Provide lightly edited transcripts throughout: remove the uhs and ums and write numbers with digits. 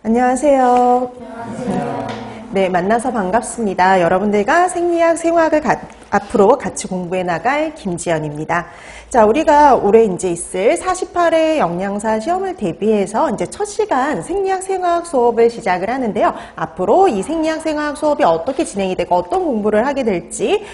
안녕하세요. 네, 만나서 반갑습니다. 여러분들과 생리학, 생화학을 앞으로 같이 공부해 나갈 김지연입니다. 자, 우리가 올해 이제 있을 48회 영양사 시험을 대비해서 이제 첫 시간 생리학, 생화학 수업을 시작을 하는데요. 앞으로 이 생리학, 생화학 수업이 어떻게 진행이 되고 어떤 공부를 하게 될지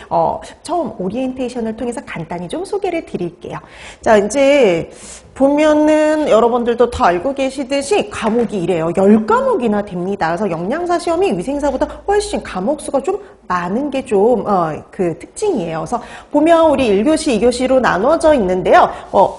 처음 오리엔테이션을 통해서 간단히 좀 소개를 드릴게요. 자, 이제 보면은 여러분들도 다 알고 계시듯이 과목이 이래요. 10과목이나 됩니다. 그래서 영양사 시험이 위생사보다 훨씬 과목 수가 좀 많은 게 좀 그 특징이에요. 그래서 보면 우리 1교시, 2교시로 나눠져 있는데요.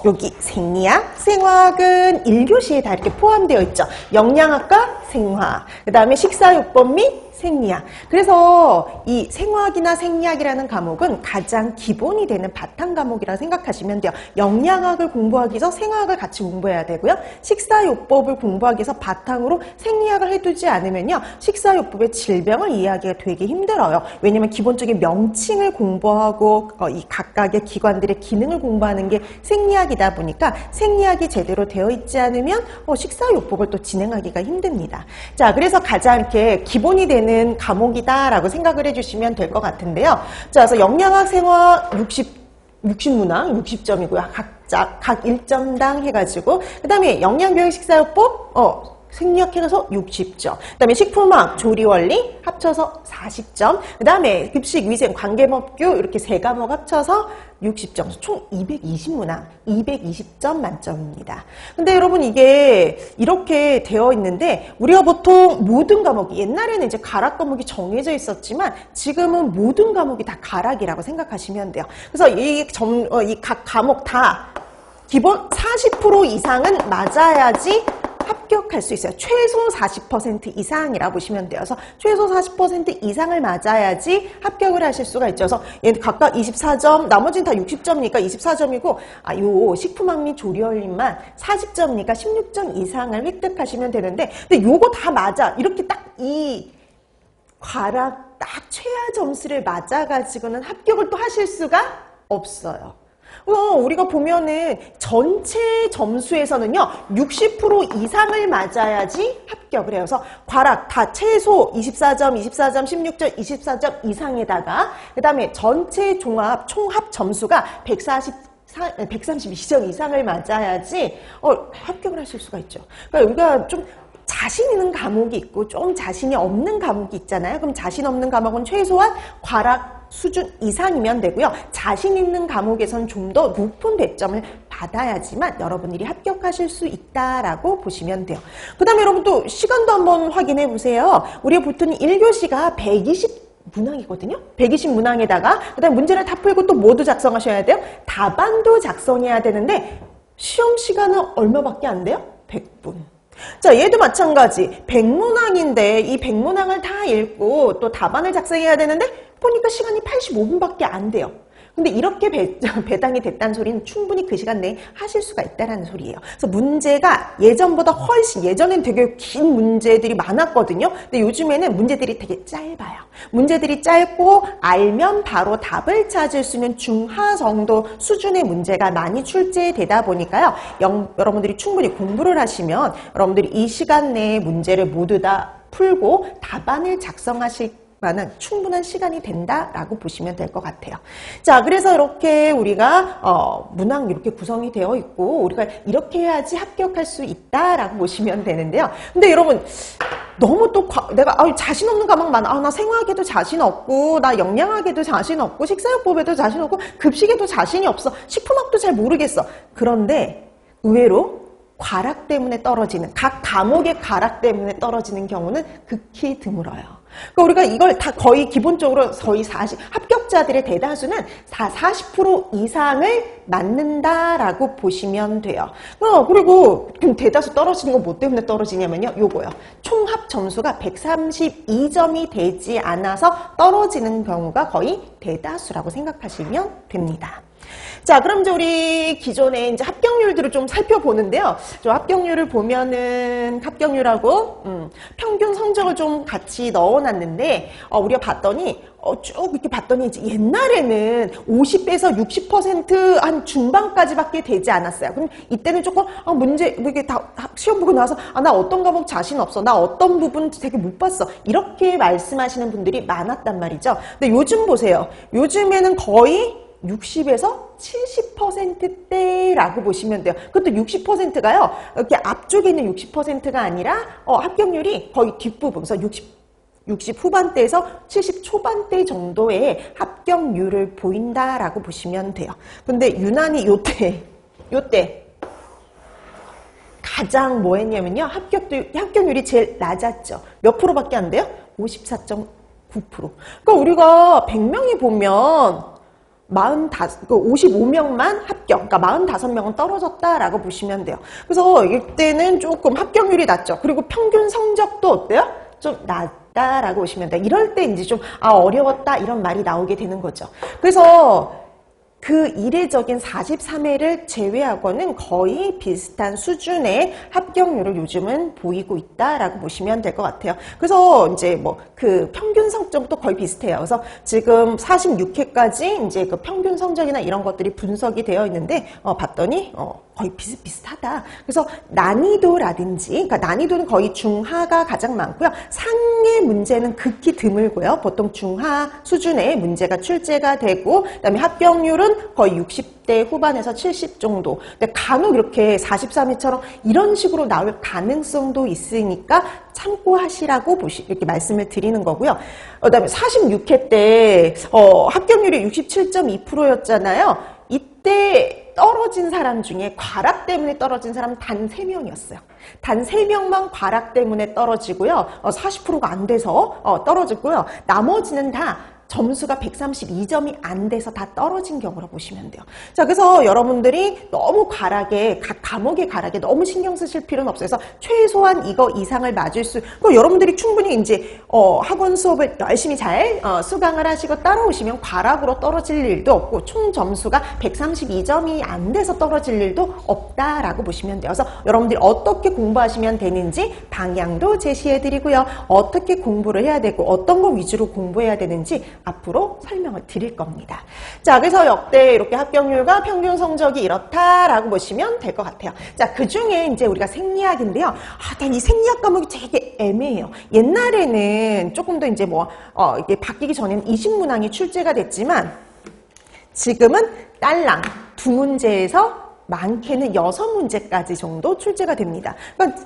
여기 생리학, 생화학은 1교시에 다 이렇게 포함되어 있죠. 영양학과 생화학, 그 다음에 식사요법 및 생리학. 그래서 이 생화학이나 생리학이라는 과목은 가장 기본이 되는 바탕 과목이라 생각하시면 돼요. 영양학을 공부하기 위해서 생화학을 같이 공부해야 되고요. 식사요법을 공부하기 위해서 바탕으로 생리학을 해두지 않으면요. 식사요법의 질병을 이해하기가 되게 힘들어요. 왜냐면 기본적인 명칭을 공부하고 이 각각의 기관들의 기능을 공부하는 게 생리학이다 보니까 생리학이 제대로 되어 있지 않으면 식사요법을 또 진행하기가 힘듭니다. 자, 그래서 가장 이렇게 기본이 되는 과목이다라고 생각을 해주시면 될 것 같은데요. 자, 그래서 영양학, 생화학 60문항 60점이고요. 각 1점당 해가지고 그 다음에 영양교육식사요법 생리학 해서 60점. 그 다음에 식품학, 조리원리 합쳐서 40점. 그 다음에 급식, 위생, 관계법규 이렇게 3과목 합쳐서 60점. 총 220문항, 220점 만점입니다. 근데 여러분 이게 이렇게 되어 있는데 우리가 보통 모든 과목이 옛날에는 이제 가락 과목이 정해져 있었지만 지금은 모든 과목이 다 가락이라고 생각하시면 돼요. 그래서 이 각 과목 다 기본 40% 이상은 맞아야지 합격할 수 있어요. 최소 40% 이상이라 보시면 돼요. 그래서 최소 40% 이상을 맞아야지 합격을 하실 수가 있죠. 그래서 얘 각각 24점, 나머지는 다 60점이니까 24점이고, 요 식품학 및 조리원리만 40점이니까 16점 이상을 획득하시면 되는데, 근데 요거 다 맞아. 이렇게 딱 이 과락 딱 최하 점수를 맞아가지고는 합격을 또 하실 수가 없어요. 우리가 보면은 전체 점수에서는요 60% 이상을 맞아야지 합격을 해요. 그래서 과락 다 최소 24점, 24점, 16점, 24점 이상에다가 그 다음에 전체 총합 점수가 132점 이상을 맞아야지 합격을 하실 수가 있죠. 그러니까 우리가 좀 자신 있는 과목이 있고 좀 자신이 없는 과목이 있잖아요. 그럼 자신 없는 과목은 최소한 과락 수준 이상이면 되고요. 자신 있는 과목에서는 좀 더 높은 배점을 받아야지만 여러분들이 합격하실 수 있다라고 보시면 돼요. 그 다음에 여러분 또 시간도 한번 확인해 보세요. 우리가 보통 1교시가 120문항이거든요. 120문항에다가 그 다음에 문제를 다 풀고 또 뭐도 작성하셔야 돼요? 답안도 작성해야 되는데 시험 시간은 얼마밖에 안 돼요? 100분. 자, 얘도 마찬가지. 100문항인데 이 100문항을 다 읽고 또 답안을 작성해야 되는데 보니까 시간이 85분밖에 안 돼요. 근데 이렇게 배당이 됐다는 소리는 충분히 그 시간 내에 하실 수가 있다는 소리예요. 그래서 문제가 예전보다 훨씬, 예전엔 되게 긴 문제들이 많았거든요. 근데 요즘에는 문제들이 되게 짧아요. 문제들이 짧고 알면 바로 답을 찾을 수 있는 중하 정도 수준의 문제가 많이 출제되다 보니까요. 여러분들이 충분히 공부를 하시면 여러분들이 이 시간 내에 문제를 모두 다 풀고 답안을 작성하실 만한 충분한 시간이 된다라고 보시면 될 것 같아요. 자, 그래서 이렇게 우리가 문항 이렇게 구성이 되어 있고 우리가 이렇게 해야지 합격할 수 있다라고 보시면 되는데요. 근데 여러분 너무 또 내가 자신 없는 과목 많아. 나 생화학에도 자신 없고 나 영양학에도 자신 없고 식사요법에도 자신 없고 급식에도 자신이 없어. 식품학도 잘 모르겠어. 그런데 의외로 과락 때문에 떨어지는, 각 과목의 과락 때문에 떨어지는 경우는 극히 드물어요. 그러니까 우리가 이걸 다 거의 기본적으로 거의 합격자들의 대다수는 40% 이상을 맞는다라고 보시면 돼요. 그리고 그럼 대다수 떨어지는 건 뭐 때문에 떨어지냐면요. 요거요. 총합 점수가 132점이 되지 않아서 떨어지는 경우가 거의 대다수라고 생각하시면 됩니다. 자, 그럼 이제 우리 기존에 이제 합격률들을 좀 살펴보는데요. 저 합격률을 보면은 합격률하고 평균 성적을 좀 같이 넣어놨는데 우리가 봤더니 쭉 이렇게 봤더니 이제 옛날에는 50에서 60%한 중반까지밖에 되지 않았어요. 그럼 이때는 조금 문제 이게 다 시험 보고 나서 나 어떤 과목 자신 없어, 나 어떤 부분 되게 못 봤어, 이렇게 말씀하시는 분들이 많았단 말이죠. 근데 요즘 보세요. 요즘에는 거의 60에서 70%대라고 보시면 돼요. 그것도 60%가요. 이렇게 앞쪽에 있는 60%가 아니라 합격률이 거의 뒷부분, 그래서 60 후반대에서 70 초반대 정도의 합격률을 보인다라고 보시면 돼요. 근데 유난히 요때 가장 뭐 했냐면요. 합격률이 제일 낮았죠. 몇 프로밖에 안 돼요? 54.9%. 그러니까 우리가 100명이 보면 55명만 합격, 그러니까 45명은 떨어졌다라고 보시면 돼요. 그래서 이때는 조금 합격률이 낮죠. 그리고 평균 성적도 어때요? 좀 낮다라고 보시면 돼요. 이럴 때 이제 좀 어려웠다 이런 말이 나오게 되는 거죠. 그래서 그 이례적인 43회를 제외하고는 거의 비슷한 수준의 합격률을 요즘은 보이고 있다라고 보시면 될 것 같아요. 그래서 이제 뭐 그 평균 성적도 거의 비슷해요. 그래서 지금 46회까지 이제 그 평균 성적이나 이런 것들이 분석이 되어 있는데 봤더니 거의 비슷비슷하다. 그래서 난이도라든지, 그러니까 난이도는 거의 중하가 가장 많고요. 상의 문제는 극히 드물고요. 보통 중하 수준의 문제가 출제가 되고, 그다음에 합격률은 거의 60대 후반에서 70 정도. 근데 간혹 이렇게 43회처럼 이런 식으로 나올 가능성도 있으니까 참고하시라고 이렇게 말씀을 드리는 거고요. 그다음에 46회 때 합격률이 67.2%였잖아요. 이때 떨어진 사람 중에 과락 때문에 떨어진 사람은 단 3명이었어요. 단 3명만 과락 때문에 떨어지고요. 40%가 안 돼서 떨어졌고요. 나머지는 다 점수가 132점이 안 돼서 다 떨어진 경우로 보시면 돼요. 자, 그래서 여러분들이 너무 과락에, 각 과목의 과락에 너무 신경 쓰실 필요는 없어요. 그래서 최소한 이거 이상을 맞을 여러분들이 충분히 이제 학원 수업을 열심히 잘 수강을 하시고 따라오시면 과락으로 떨어질 일도 없고, 총 점수가 132점이 안 돼서 떨어질 일도 없다라고 보시면 돼요. 그래서 여러분들이 어떻게 공부하시면 되는지 방향도 제시해드리고요. 어떻게 공부를 해야 되고 어떤 거 위주로 공부해야 되는지 앞으로 설명을 드릴 겁니다. 자, 그래서 역대 이렇게 합격률과 평균 성적이 이렇다라고 보시면 될 것 같아요. 자, 그 중에 이제 우리가 생리학인데요. 난 이 생리학 과목이 되게 애매해요. 옛날에는 조금 더 이제 이게 바뀌기 전에는 20문항이 출제가 됐지만, 지금은 딸랑 2문제에서 많게는 6문제까지 정도 출제가 됩니다. 그러니까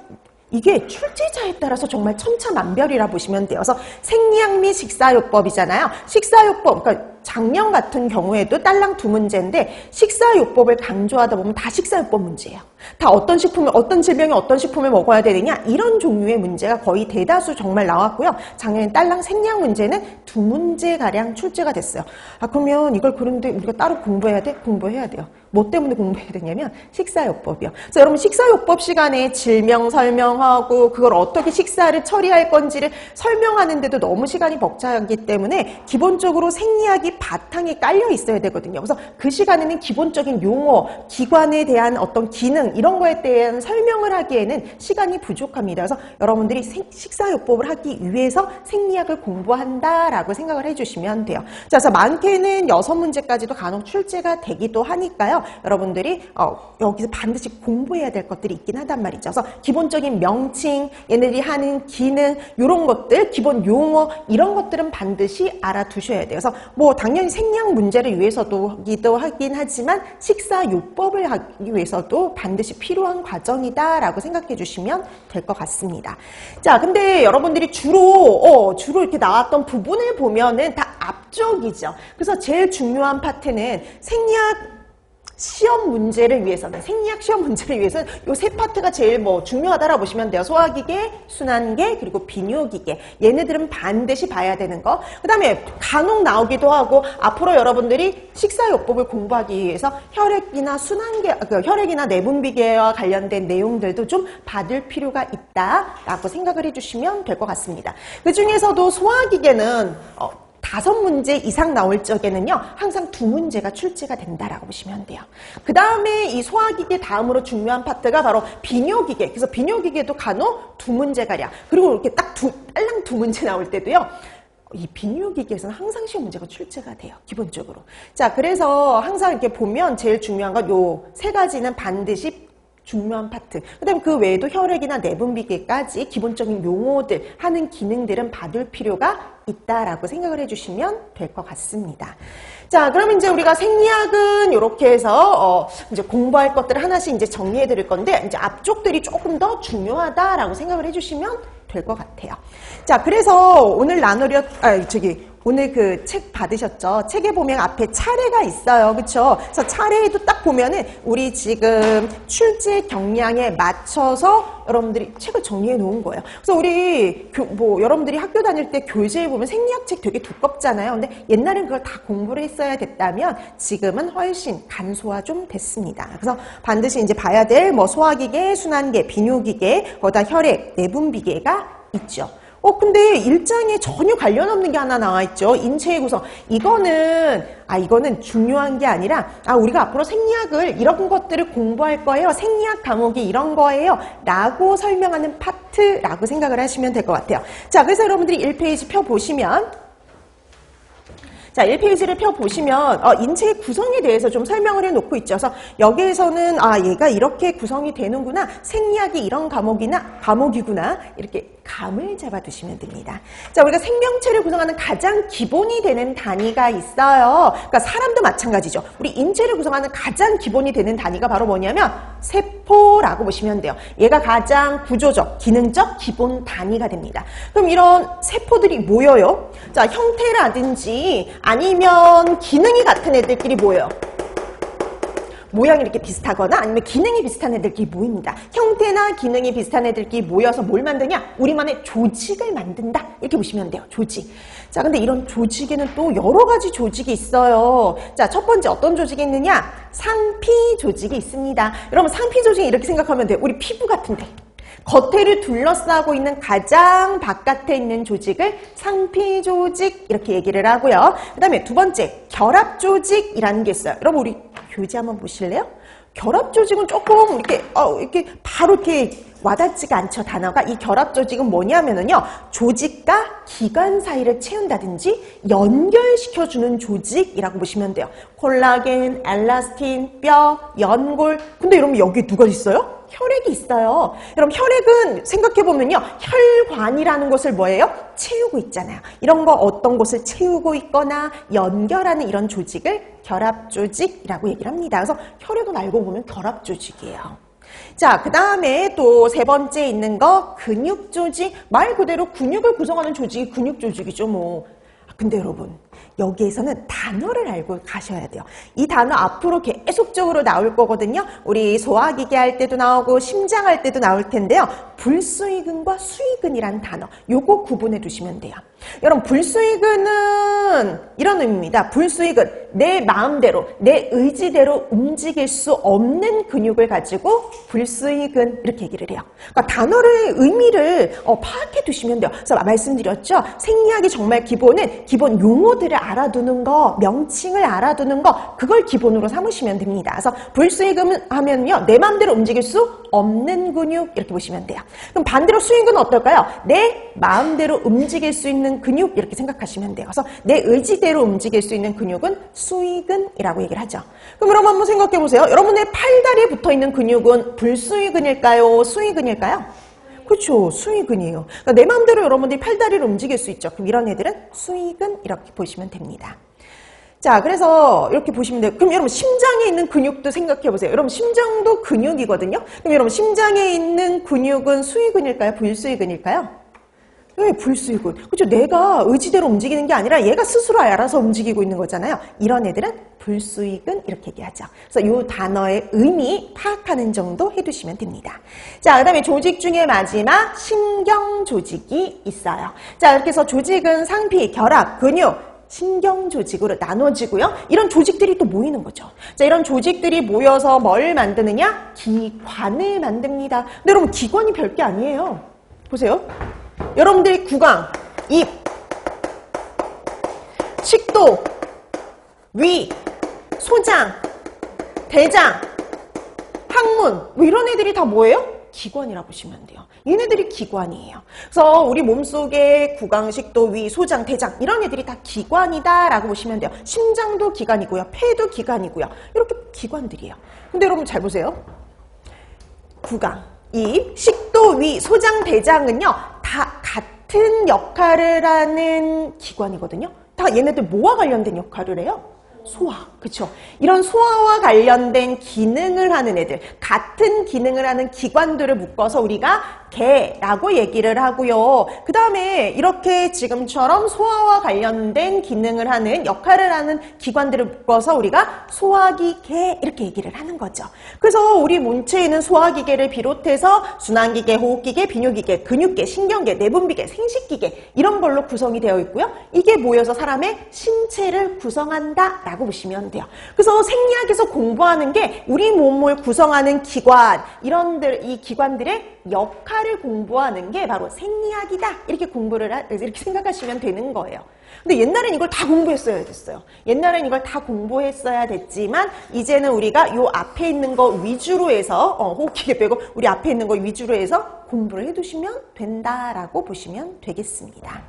이게 출제자에 따라서 정말 천차만별이라 보시면 돼요. 그래서 생리학 및 식사요법이잖아요. 식사요법, 그러니까 작년 같은 경우에도 딸랑 2문제인데 식사요법을 강조하다 보면 다 식사요법 문제예요. 다 어떤 질병이 어떤 식품을 먹어야 되느냐, 이런 종류의 문제가 거의 대다수 정말 나왔고요. 작년에 딸랑 생리학 문제는 2문제가량 출제가 됐어요. 그러면 이걸 그런데 우리가 따로 공부해야 돼? 공부해야 돼요. 뭐 때문에 공부해야 되냐면 식사요법이요. 그래서 여러분 식사요법 시간에 질명 설명하고 그걸 어떻게 식사를 처리할 건지를 설명하는데도 너무 시간이 벅차기 때문에 기본적으로 생리학이 바탕에 깔려 있어야 되거든요. 그래서 그 시간에는 기본적인 용어, 기관에 대한 어떤 기능, 이런 거에 대한 설명을 하기에는 시간이 부족합니다. 그래서 여러분들이 식사요법을 하기 위해서 생리학을 공부한다라고 생각을 해주시면 돼요. 자, 그래서 많게는 6문제까지도 간혹 출제가 되기도 하니까요. 여러분들이 여기서 반드시 공부해야 될 것들이 있긴 하단 말이죠. 그래서 기본적인 명칭, 얘네들이 하는 기능, 이런 것들, 기본 용어, 이런 것들은 반드시 알아두셔야 돼요. 그래서 당연히 생리학 문제를 위해서도기도 하긴 하지만 식사요법을 하기 위해서도 반드시 필요한 과정이다라고 생각해 주시면 될 것 같습니다. 자, 근데 여러분들이 주로 이렇게 나왔던 부분을 보면은 다 앞쪽이죠. 그래서 제일 중요한 파트는 생리학 시험 문제를 위해서는, 생리학 시험 문제를 위해서는 이 세 파트가 제일 중요하다라고 보시면 돼요. 소화기계, 순환계, 그리고 비뇨기계. 얘네들은 반드시 봐야 되는 거. 그 다음에 간혹 나오기도 하고, 앞으로 여러분들이 식사요법을 공부하기 위해서 혈액이나 혈액이나 내분비계와 관련된 내용들도 좀 받을 필요가 있다라고 생각을 해주시면 될 것 같습니다. 그 중에서도 소화기계는 5문제 이상 나올 적에는요, 항상 2문제가 출제가 된다라고 보시면 돼요. 그 다음에 이 소화기계 다음으로 중요한 파트가 바로 비뇨기계. 그래서 비뇨기계도 간혹 2문제가량. 그리고 이렇게 딸랑 2문제 나올 때도요, 이 비뇨기계에서는 항상 시험 문제가 출제가 돼요. 기본적으로. 자, 그래서 항상 이렇게 보면 제일 중요한 건 요 세 가지는 반드시 중요한 파트. 그 다음에 그 외에도 혈액이나 내분비계까지 기본적인 용어들, 하는 기능들은 봐둘 필요가 있다라고 생각을 해주시면 될 것 같습니다. 자, 그러면 이제 우리가 생리학은 이렇게 해서 이제 공부할 것들을 하나씩 이제 정리해 드릴 건데, 이제 앞쪽들이 조금 더 중요하다라고 생각을 해주시면 될 것 같아요. 자, 그래서 오늘 오늘 그 책 받으셨죠? 책에 보면 앞에 차례가 있어요. 그쵸? 그래서 차례에도 딱 보면은 우리 지금 출제 경량에 맞춰서 여러분들이 책을 정리해 놓은 거예요. 그래서 우리 여러분들이 학교 다닐 때 교재에 보면 생리학 책 되게 두껍잖아요. 근데 옛날엔 그걸 다 공부를 했어야 됐다면 지금은 훨씬 간소화 좀 됐습니다. 그래서 반드시 이제 봐야 될 소화기계, 순환계, 비뇨기계, 거기다 혈액, 내분비계가 있죠. 근데 일장에 전혀 관련 없는 게 하나 나와 있죠. 인체의 구성. 이거는 중요한 게 아니라, 우리가 앞으로 생리학을 이런 것들을 공부할 거예요. 생리학 과목이 이런 거예요. 라고 설명하는 파트라고 생각을 하시면 될 것 같아요. 자, 그래서 여러분들이 1페이지 펴보시면, 자, 1페이지를 펴보시면 인체의 구성에 대해서 좀 설명을 해놓고 있죠. 그래서 여기에서는 얘가 이렇게 구성이 되는구나. 생리학이 이런 과목이구나. 이렇게 감을 잡아두시면 됩니다. 자, 우리가 생명체를 구성하는 가장 기본이 되는 단위가 있어요. 그러니까 사람도 마찬가지죠. 우리 인체를 구성하는 가장 기본이 되는 단위가 바로 뭐냐면 세포라고 보시면 돼요. 얘가 가장 구조적, 기능적 기본 단위가 됩니다. 그럼 이런 세포들이 모여요. 자, 형태라든지 아니면 기능이 같은 애들끼리 모여요. 모양이 이렇게 비슷하거나 아니면 기능이 비슷한 애들끼리 모입니다. 형태나 기능이 비슷한 애들끼리 모여서 뭘 만드냐? 우리만의 조직을 만든다. 이렇게 보시면 돼요. 조직. 자, 근데 이런 조직에는 또 여러 가지 조직이 있어요. 자, 첫 번째 어떤 조직이 있느냐? 상피 조직이 있습니다. 여러분, 상피 조직이 이렇게 생각하면 돼요. 우리 피부 같은데. 겉에를 둘러싸고 있는 가장 바깥에 있는 조직을 상피 조직 이렇게 얘기를 하고요. 그 다음에 두 번째 결합 조직이라는 게 있어요. 여러분 우리 교재 한번 보실래요? 결합 조직은 조금 이렇게 바로 이렇게 와닿지가 않죠. 단어가. 이 결합 조직은 뭐냐면은요, 조직과 기관 사이를 채운다든지 연결시켜주는 조직이라고 보시면 돼요. 콜라겐, 엘라스틴, 뼈, 연골. 근데 여러분 여기 누가 있어요? 혈액이 있어요. 여러분 혈액은 생각해보면요, 혈관이라는 것을 뭐예요? 채우고 있잖아요. 이런 거 어떤 곳을 채우고 있거나 연결하는 이런 조직을 결합 조직이라고 얘기를 합니다. 그래서 혈액은 알고 보면 결합 조직이에요. 자, 그 다음에 또 세 번째 있는 거 근육 조직. 말 그대로 근육을 구성하는 조직이 근육 조직이죠. 근데 여러분 여기에서는 단어를 알고 가셔야 돼요. 이 단어 앞으로 계속적으로 나올 거거든요. 우리 소화기계 할 때도 나오고 심장 할 때도 나올 텐데요. 불수의근과 수의근이라는 단어, 요거 구분해 두시면 돼요. 여러분 불수의근은 이런 의미입니다. 불수의근, 내 마음대로 내 의지대로 움직일 수 없는 근육을 가지고 불수의근 이렇게 얘기를 해요. 그러니까 단어의 의미를 파악해 두시면 돼요. 그래서 말씀드렸죠. 생리학이 정말 기본은 기본 용어들을 알아두는 거, 명칭을 알아두는 거, 그걸 기본으로 삼으시면 됩니다. 그래서 불수의근 하면요, 내 마음대로 움직일 수 없는 근육 이렇게 보시면 돼요. 그럼 반대로 수의근은 어떨까요? 내 마음대로 움직일 수 있는 근육 이렇게 생각하시면 돼요. 그래서 내 의지대로 움직일 수 있는 근육은 수의근이라고 얘기를 하죠. 그럼 여러분 한번 생각해 보세요. 여러분의 팔다리에 붙어있는 근육은 불수의근일까요? 수의근일까요? 그렇죠. 수의근이에요. 그러니까 내 마음대로 여러분들이 팔다리를 움직일 수 있죠. 그럼 이런 애들은 수의근 이렇게 보시면 됩니다. 자, 그래서 이렇게 보시면 돼요. 그럼 여러분 심장에 있는 근육도 생각해 보세요. 여러분 심장도 근육이거든요. 그럼 여러분 심장에 있는 근육은 수의근일까요? 불수의근일까요? 네, 불수의근. 그렇죠. 내가 의지대로 움직이는 게 아니라 얘가 스스로 알아서 움직이고 있는 거잖아요. 이런 애들은 불수의근 이렇게 얘기하죠. 그래서 이 단어의 의미 파악하는 정도 해두시면 됩니다. 자, 그 다음에 조직 중에 마지막 신경 조직이 있어요. 자, 이렇게 해서 조직은 상피, 결합, 근육, 신경 조직으로 나눠지고요. 이런 조직들이 또 모이는 거죠. 자, 이런 조직들이 모여서 뭘 만드느냐? 기관을 만듭니다. 근데 여러분 기관이 별게 아니에요. 보세요. 여러분들이 구강, 입, 식도, 위, 소장, 대장, 항문, 이런 애들이 다 뭐예요? 기관이라고 보시면 돼요. 얘네들이 기관이에요. 그래서 우리 몸속에 구강, 식도, 위, 소장, 대장 이런 애들이 다 기관이다라고 보시면 돼요. 심장도 기관이고요. 폐도 기관이고요. 이렇게 기관들이에요. 근데 여러분 잘 보세요. 구강, 입, 식도, 위, 소장, 대장은요. 다 같은 역할을 하는 기관이거든요. 다 얘네들 뭐와 관련된 역할을 해요? 소화, 그쵸? 이런 소화와 관련된 기능을 하는 애들, 같은 기능을 하는 기관들을 묶어서 우리가 개라고 얘기를 하고요. 그 다음에 이렇게 지금처럼 소화와 관련된 기능을 하는, 역할을 하는 기관들을 묶어서 우리가 소화기, 개 이렇게 얘기를 하는 거죠. 그래서 우리 몸체에는 소화기계를 비롯해서 순환기계, 호흡기계, 비뇨기계, 근육계, 신경계, 내분비계, 생식기계 이런 걸로 구성이 되어 있고요. 이게 모여서 사람의 신체를 구성한다 라고 보시면 돼요. 그래서 생리학에서 공부하는 게 우리 몸을 구성하는 기관, 이 기관들의 역할을 공부하는 게 바로 생리학이다. 이렇게 이렇게 생각하시면 되는 거예요. 근데 옛날엔 이걸 다 공부했어야 됐어요. 옛날엔 이걸 다 공부했어야 됐지만 이제는 우리가 요 앞에 있는 거 위주로 해서 호흡기계 빼고 우리 앞에 있는 거 위주로 해서 공부를 해두시면 된다라고 보시면 되겠습니다.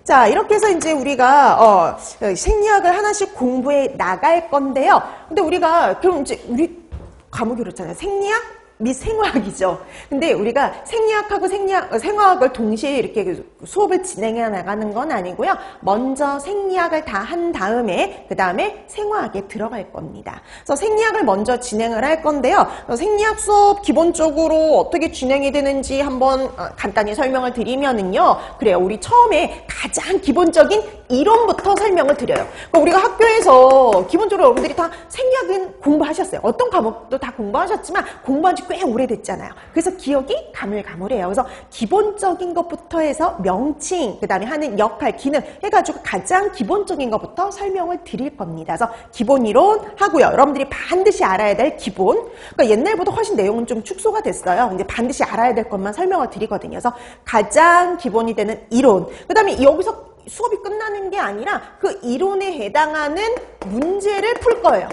자, 이렇게 해서 이제 우리가 생리학을 하나씩 공부해 나갈 건데요. 근데 우리가 그럼 이제 우리 과목이 그렇잖아요. 생리학 및 생화학이죠. 근데 우리가 생리학하고 생화학을 동시에 이렇게 수업을 진행해 나가는 건 아니고요. 먼저 생리학을 다 한 다음에 그 다음에 생화학에 들어갈 겁니다. 그래서 생리학을 먼저 진행을 할 건데요. 생리학 수업 기본적으로 어떻게 진행이 되는지 한번 간단히 설명을 드리면은요. 그래요. 우리 처음에 가장 기본적인 이론부터 설명을 드려요. 그러니까 우리가 학교에서 기본적으로 여러분들이 다 생리학은 공부하셨어요. 어떤 과목도 다 공부하셨지만 공부한 지 꽤 오래됐잖아요. 그래서 기억이 가물가물해요. 그래서 기본적인 것부터 해서 명칭, 그 다음에 하는 역할, 기능 해가지고 가장 기본적인 것부터 설명을 드릴 겁니다. 그래서 기본 이론 하고요. 여러분들이 반드시 알아야 될 기본. 그러니까 옛날보다 훨씬 내용은 좀 축소가 됐어요. 근데 반드시 알아야 될 것만 설명을 드리거든요. 그래서 가장 기본이 되는 이론. 그 다음에 여기서 수업이 끝나는 게 아니라 그 이론에 해당하는 문제를 풀 거예요.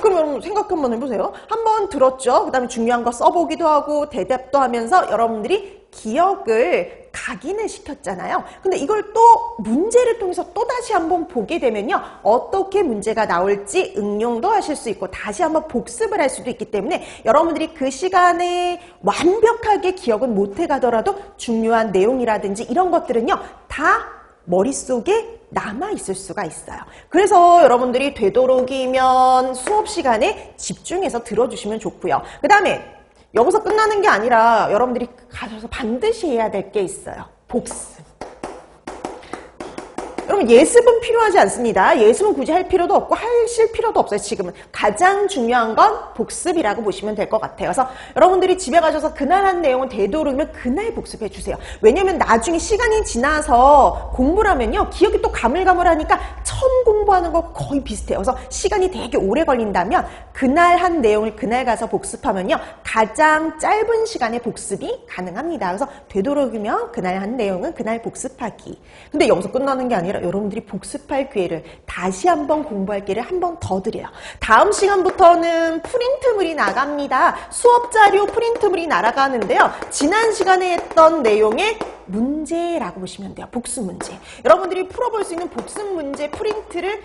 그럼 여러분 생각 한번 해보세요. 한번 들었죠? 그 다음에 중요한 거 써보기도 하고 대답도 하면서 여러분들이 기억을 각인을 시켰잖아요. 근데 이걸 또 문제를 통해서 또 다시 한번 보게 되면요. 어떻게 문제가 나올지 응용도 하실 수 있고 다시 한번 복습을 할 수도 있기 때문에 여러분들이 그 시간에 완벽하게 기억은 못해 가더라도 중요한 내용이라든지 이런 것들은요. 다 머릿속에 남아있을 수가 있어요. 그래서 여러분들이 되도록이면 수업 시간에 집중해서 들어주시면 좋고요. 그 다음에 여기서 끝나는 게 아니라 여러분들이 가셔서 반드시 해야 될 게 있어요. 복습. 여러분 예습은 필요하지 않습니다. 예습은 굳이 할 필요도 없고 하실 필요도 없어요. 지금은 가장 중요한 건 복습이라고 보시면 될 것 같아요. 그래서 여러분들이 집에 가셔서 그날 한 내용은 되도록이면 그날 복습해 주세요. 왜냐면 나중에 시간이 지나서 공부를 하면요. 기억이 또 가물가물하니까 처음 공부하는 거 거의 비슷해요. 그래서 시간이 되게 오래 걸린다면 그날 한 내용을 그날 가서 복습하면요. 가장 짧은 시간에 복습이 가능합니다. 그래서 되도록이면 그날 한 내용은 그날 복습하기. 근데 여기서 끝나는 게 아니라 여러분들이 복습할 기회를 다시 한번 공부할 기회를 한 번 더 드려요. 다음 시간부터는 프린트물이 나갑니다. 수업 자료 프린트물이 날아가는데요. 지난 시간에 했던 내용의 문제라고 보시면 돼요. 복습 문제. 여러분들이 풀어볼 수 있는 복습 문제 프린트를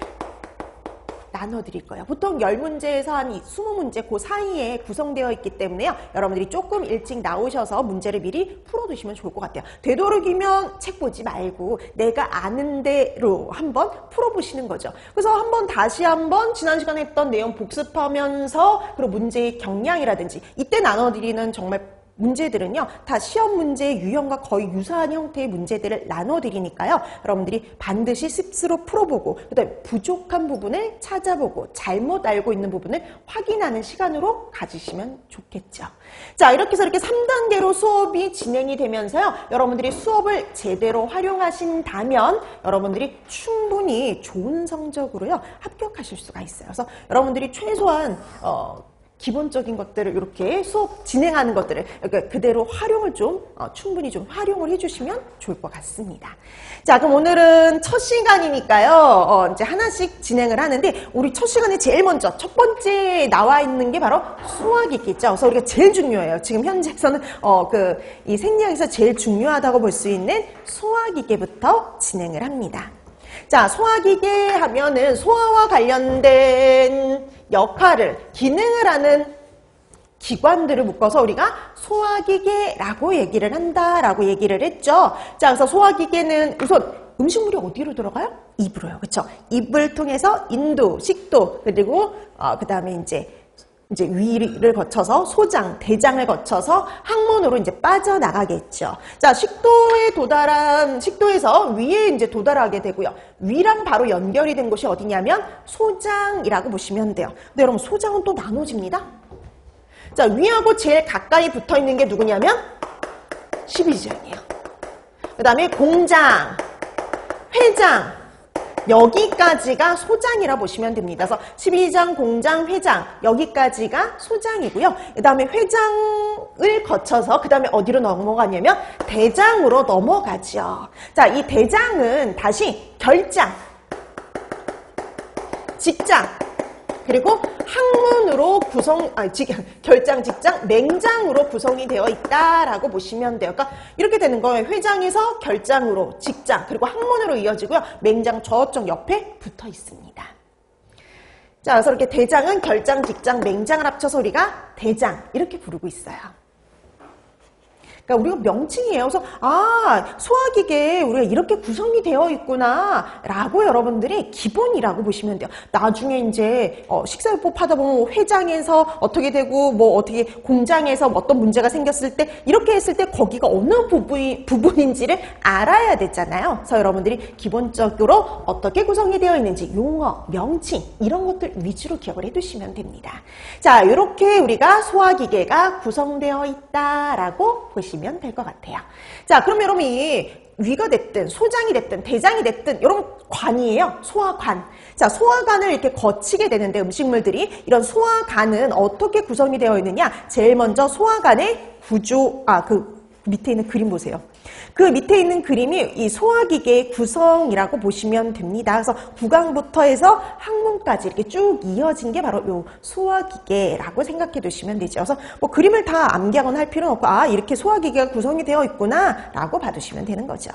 나눠드릴 거예요. 보통 10문제에서 한 20문제 그 사이에 구성되어 있기 때문에요. 여러분들이 조금 일찍 나오셔서 문제를 미리 풀어두시면 좋을 것 같아요. 되도록이면 책 보지 말고 내가 아는 대로 한번 풀어보시는 거죠. 그래서 다시 한번 지난 시간에 했던 내용 복습하면서 그리고 문제의 경향이라든지 이때 나눠드리는 정말 문제들은요. 다 시험 문제의 유형과 거의 유사한 형태의 문제들을 나눠드리니까요. 여러분들이 반드시 스스로 풀어보고 그다음에 부족한 부분을 찾아보고 잘못 알고 있는 부분을 확인하는 시간으로 가지시면 좋겠죠. 자, 이렇게 해서 이렇게 3단계로 수업이 진행이 되면서요. 여러분들이 수업을 제대로 활용하신다면 여러분들이 충분히 좋은 성적으로요. 합격하실 수가 있어요. 그래서 여러분들이 최소한 기본적인 것들을 이렇게 수업 진행하는 것들을 그러니까 그대로 활용을 좀 충분히 좀 활용을 해주시면 좋을 것 같습니다. 자, 그럼 오늘은 첫 시간이니까요. 이제 하나씩 진행을 하는데 우리 첫 시간에 제일 먼저 첫 번째 나와 있는 게 바로 수학이겠죠. 그래서 우리가 제일 중요해요. 지금 현재에서는 이 생리학에서 제일 중요하다고 볼 수 있는 소화기계부터 진행을 합니다. 자, 소화기계 하면은 소화와 관련된 역할을, 기능을 하는 기관들을 묶어서 우리가 소화기계라고 얘기를 한다라고 얘기를 했죠. 자, 그래서 소화기계는 우선 음식물이 어디로 들어가요? 입으로요. 그렇죠? 입을 통해서 인도, 식도, 그리고 그 다음에 이제 위를 거쳐서 소장, 대장을 거쳐서 항문으로 이제 빠져나가겠죠. 자, 식도에서 위에 이제 도달하게 되고요. 위랑 바로 연결이 된 곳이 어디냐면 소장이라고 보시면 돼요. 근데 여러분, 소장은 또 나눠집니다. 자, 위하고 제일 가까이 붙어 있는 게 누구냐면 12지장이에요. 그 다음에 공장, 회장, 여기까지가 소장이라 보시면 됩니다. 그래서 12장, 공장, 회장 여기까지가 소장이고요. 그 다음에 회장을 거쳐서 그 다음에 어디로 넘어가냐면 대장으로 넘어가죠. 자, 이 대장은 다시 결장, 직장, 그리고 항문으로 결장, 직장, 맹장으로 구성이 되어 있다라고 보시면 돼요. 그러니까 이렇게 되는 거예요. 회장에서 결장으로, 직장, 그리고 항문으로 이어지고요. 맹장 저쪽 옆에 붙어 있습니다. 자, 그래서 이렇게 대장은 결장, 직장, 맹장을 합쳐서 우리가 대장 이렇게 부르고 있어요. 그러니까 우리가 명칭이에요. 그래서 소화기계 우리가 이렇게 구성이 되어 있구나 라고 여러분들이 기본이라고 보시면 돼요. 나중에 이제 식사요법 하다 보면 회장에서 어떻게 되고 뭐 어떻게 공장에서 어떤 문제가 생겼을 때 이렇게 했을 때 거기가 어느 부분인지를 알아야 되잖아요. 그래서 여러분들이 기본적으로 어떻게 구성이 되어 있는지 용어, 명칭 이런 것들 위주로 기억을 해두시면 됩니다. 자, 이렇게 우리가 소화기계가 구성되어 있다라고 보시면 될 것 같아요. 자, 그럼 여러분 이 위가 됐든 소장이 됐든 대장이 됐든 여러분 관이에요. 소화관. 자, 소화관을 이렇게 거치게 되는데 음식물들이 이런 소화관은 어떻게 구성이 되어 있느냐? 제일 먼저 소화관의 구조, 그 밑에 있는 그림 보세요. 그 밑에 있는 그림이 이 소화기계의 구성이라고 보시면 됩니다. 그래서 구강부터 해서 항문까지 이렇게 쭉 이어진 게 바로 이 소화기계라고 생각해 두시면 되죠. 그래서 뭐 그림을 다 암기하거나 할 필요는 없고 이렇게 소화기계가 구성이 되어 있구나 라고 봐두시면 되는 거죠.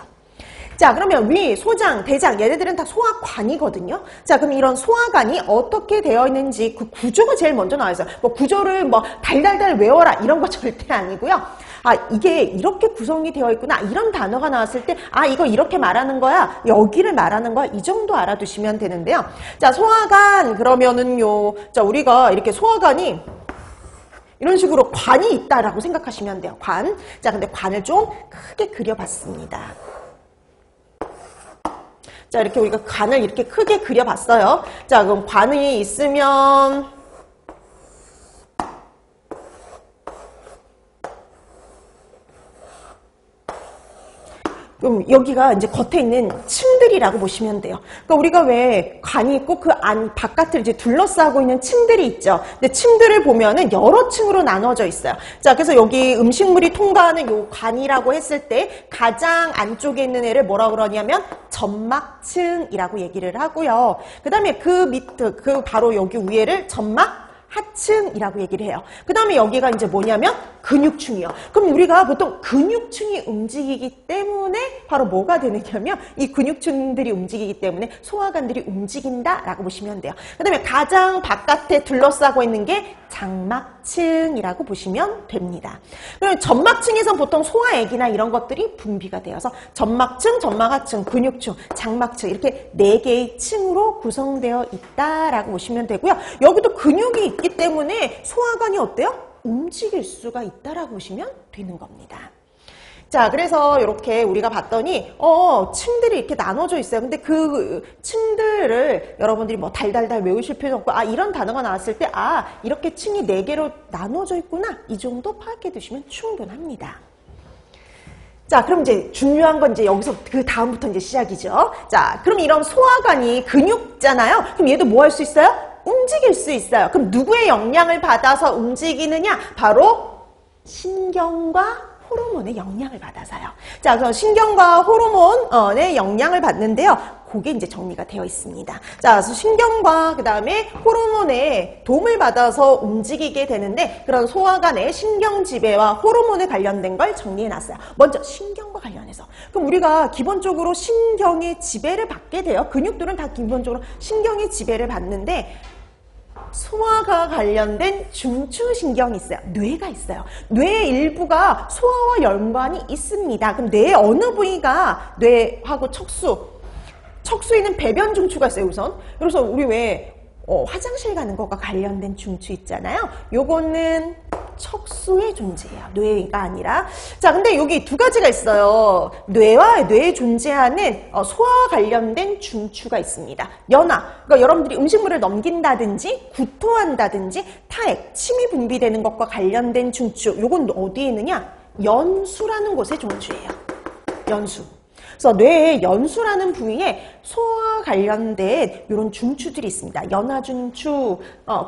자, 그러면 위, 소장, 대장 얘네들은 다 소화관이거든요. 자, 그럼 이런 소화관이 어떻게 되어 있는지 그 구조가 제일 먼저 나와 있어요. 뭐 구조를 뭐 달달달 외워라 이런 거 절대 아니고요. 이게 이렇게 구성이 되어 있구나 이런 단어가 나왔을 때 이거 이렇게 말하는 거야 여기를 말하는 거야 이 정도 알아두시면 되는데요. 자, 소화관 그러면은요, 자, 우리가 이렇게 소화관이 이런 식으로 관이 있다라고 생각하시면 돼요. 관. 자, 근데 관을 좀 크게 그려봤습니다. 자, 이렇게 우리가 관을 이렇게 크게 그려봤어요. 자, 그럼 관이 있으면 그럼 여기가 이제 겉에 있는 층들이라고 보시면 돼요. 그러니까 우리가 왜 관이 있고 그 바깥을 이제 둘러싸고 있는 층들이 있죠. 근데 층들을 보면은 여러 층으로 나눠져 있어요. 자, 그래서 여기 음식물이 통과하는 요 관이라고 했을 때 가장 안쪽에 있는 애를 뭐라고 그러냐면 점막층이라고 얘기를 하고요. 그 다음에 바로 여기 위에를 점막 하층이라고 얘기를 해요. 그 다음에 여기가 이제 뭐냐면 근육층이요. 그럼 우리가 보통 근육층이 움직이기 때문에 바로 뭐가 되느냐면 이 근육층들이 움직이기 때문에 소화관들이 움직인다라고 보시면 돼요. 그 다음에 가장 바깥에 둘러싸고 있는 게 장막층이라고 보시면 됩니다. 그럼 점막층에서 보통 소화액이나 이런 것들이 분비가 되어서 점막층, 점막하층, 근육층, 장막층 이렇게 4개의 층으로 구성되어 있다라고 보시면 되고요. 여기도 근육이 있기 때문에 소화관이 어때요? 움직일 수가 있다라고 보시면 되는 겁니다. 자, 그래서 이렇게 우리가 봤더니 층들이 이렇게 나눠져 있어요. 근데 그 층들을 여러분들이 뭐 달달달 외우실 필요 없고 이런 단어가 나왔을 때 이렇게 층이 4개로 나눠져 있구나 이 정도 파악해 두시면 충분합니다. 자, 그럼 이제 중요한 건 이제 여기서 그 다음부터 이제 시작이죠. 자, 그럼 이런 소화관이 근육잖아요. 그럼 얘도 뭐 할 수 있어요? 움직일 수 있어요. 그럼 누구의 영향을 받아서 움직이느냐? 바로 신경과 호르몬의 영향을 받아서요. 자, 그래서 신경과 호르몬의 영향을 받는데요. 그게 이제 정리가 되어 있습니다. 자, 그래서 신경과 그 다음에 호르몬의 도움을 받아서 움직이게 되는데 그런 소화관의 신경 지배와 호르몬에 관련된 걸 정리해 놨어요. 먼저 신경과 관련해서. 그럼 우리가 기본적으로 신경의 지배를 받게 돼요. 근육들은 다 기본적으로 신경의 지배를 받는데 소화가 관련된 중추신경이 있어요. 뇌가 있어요. 뇌의 일부가 소화와 연관이 있습니다. 그럼 뇌의 어느 부위가 뇌하고 척수에는 배변 중추가 있어요, 우선. 그래서 우리 왜 화장실 가는 것과 관련된 중추 있잖아요. 요거는 척수에 존재해요. 뇌가 아니라. 자, 근데 여기 두 가지가 있어요. 뇌와 뇌에 존재하는 소화와 관련된 중추가 있습니다. 연화. 그러니까 여러분들이 음식물을 넘긴다든지 구토한다든지 타액, 침이 분비되는 것과 관련된 중추. 요건 어디에 있느냐? 연수라는 곳에 존재해요. 연수. 그래서 뇌의 연수라는 부위에 소화와 관련된 이런 중추들이 있습니다. 연화중추,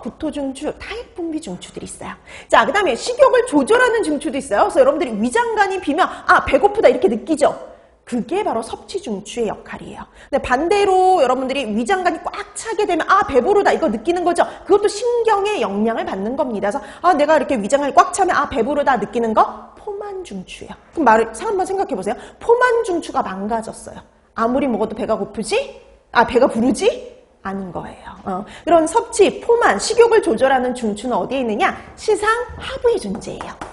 구토중추, 타액분비 중추들이 있어요. 자, 그 다음에 식욕을 조절하는 중추도 있어요. 그래서 여러분들이 위장관이 비면 배고프다 이렇게 느끼죠? 그게 바로 섭취중추의 역할이에요. 근데 반대로 여러분들이 위장관이 꽉 차게 되면 배부르다 이거 느끼는 거죠. 그것도 신경의 영향을 받는 겁니다. 그래서 내가 이렇게 위장관이 꽉 차면 배부르다 느끼는 거 포만중추예요. 그럼 한번 생각해 보세요. 포만중추가 망가졌어요. 아무리 먹어도 배가 고프지? 배가 부르지? 않은 거예요. 그런 섭취, 포만, 식욕을 조절하는 중추는 어디에 있느냐? 시상 하부에 존재해요.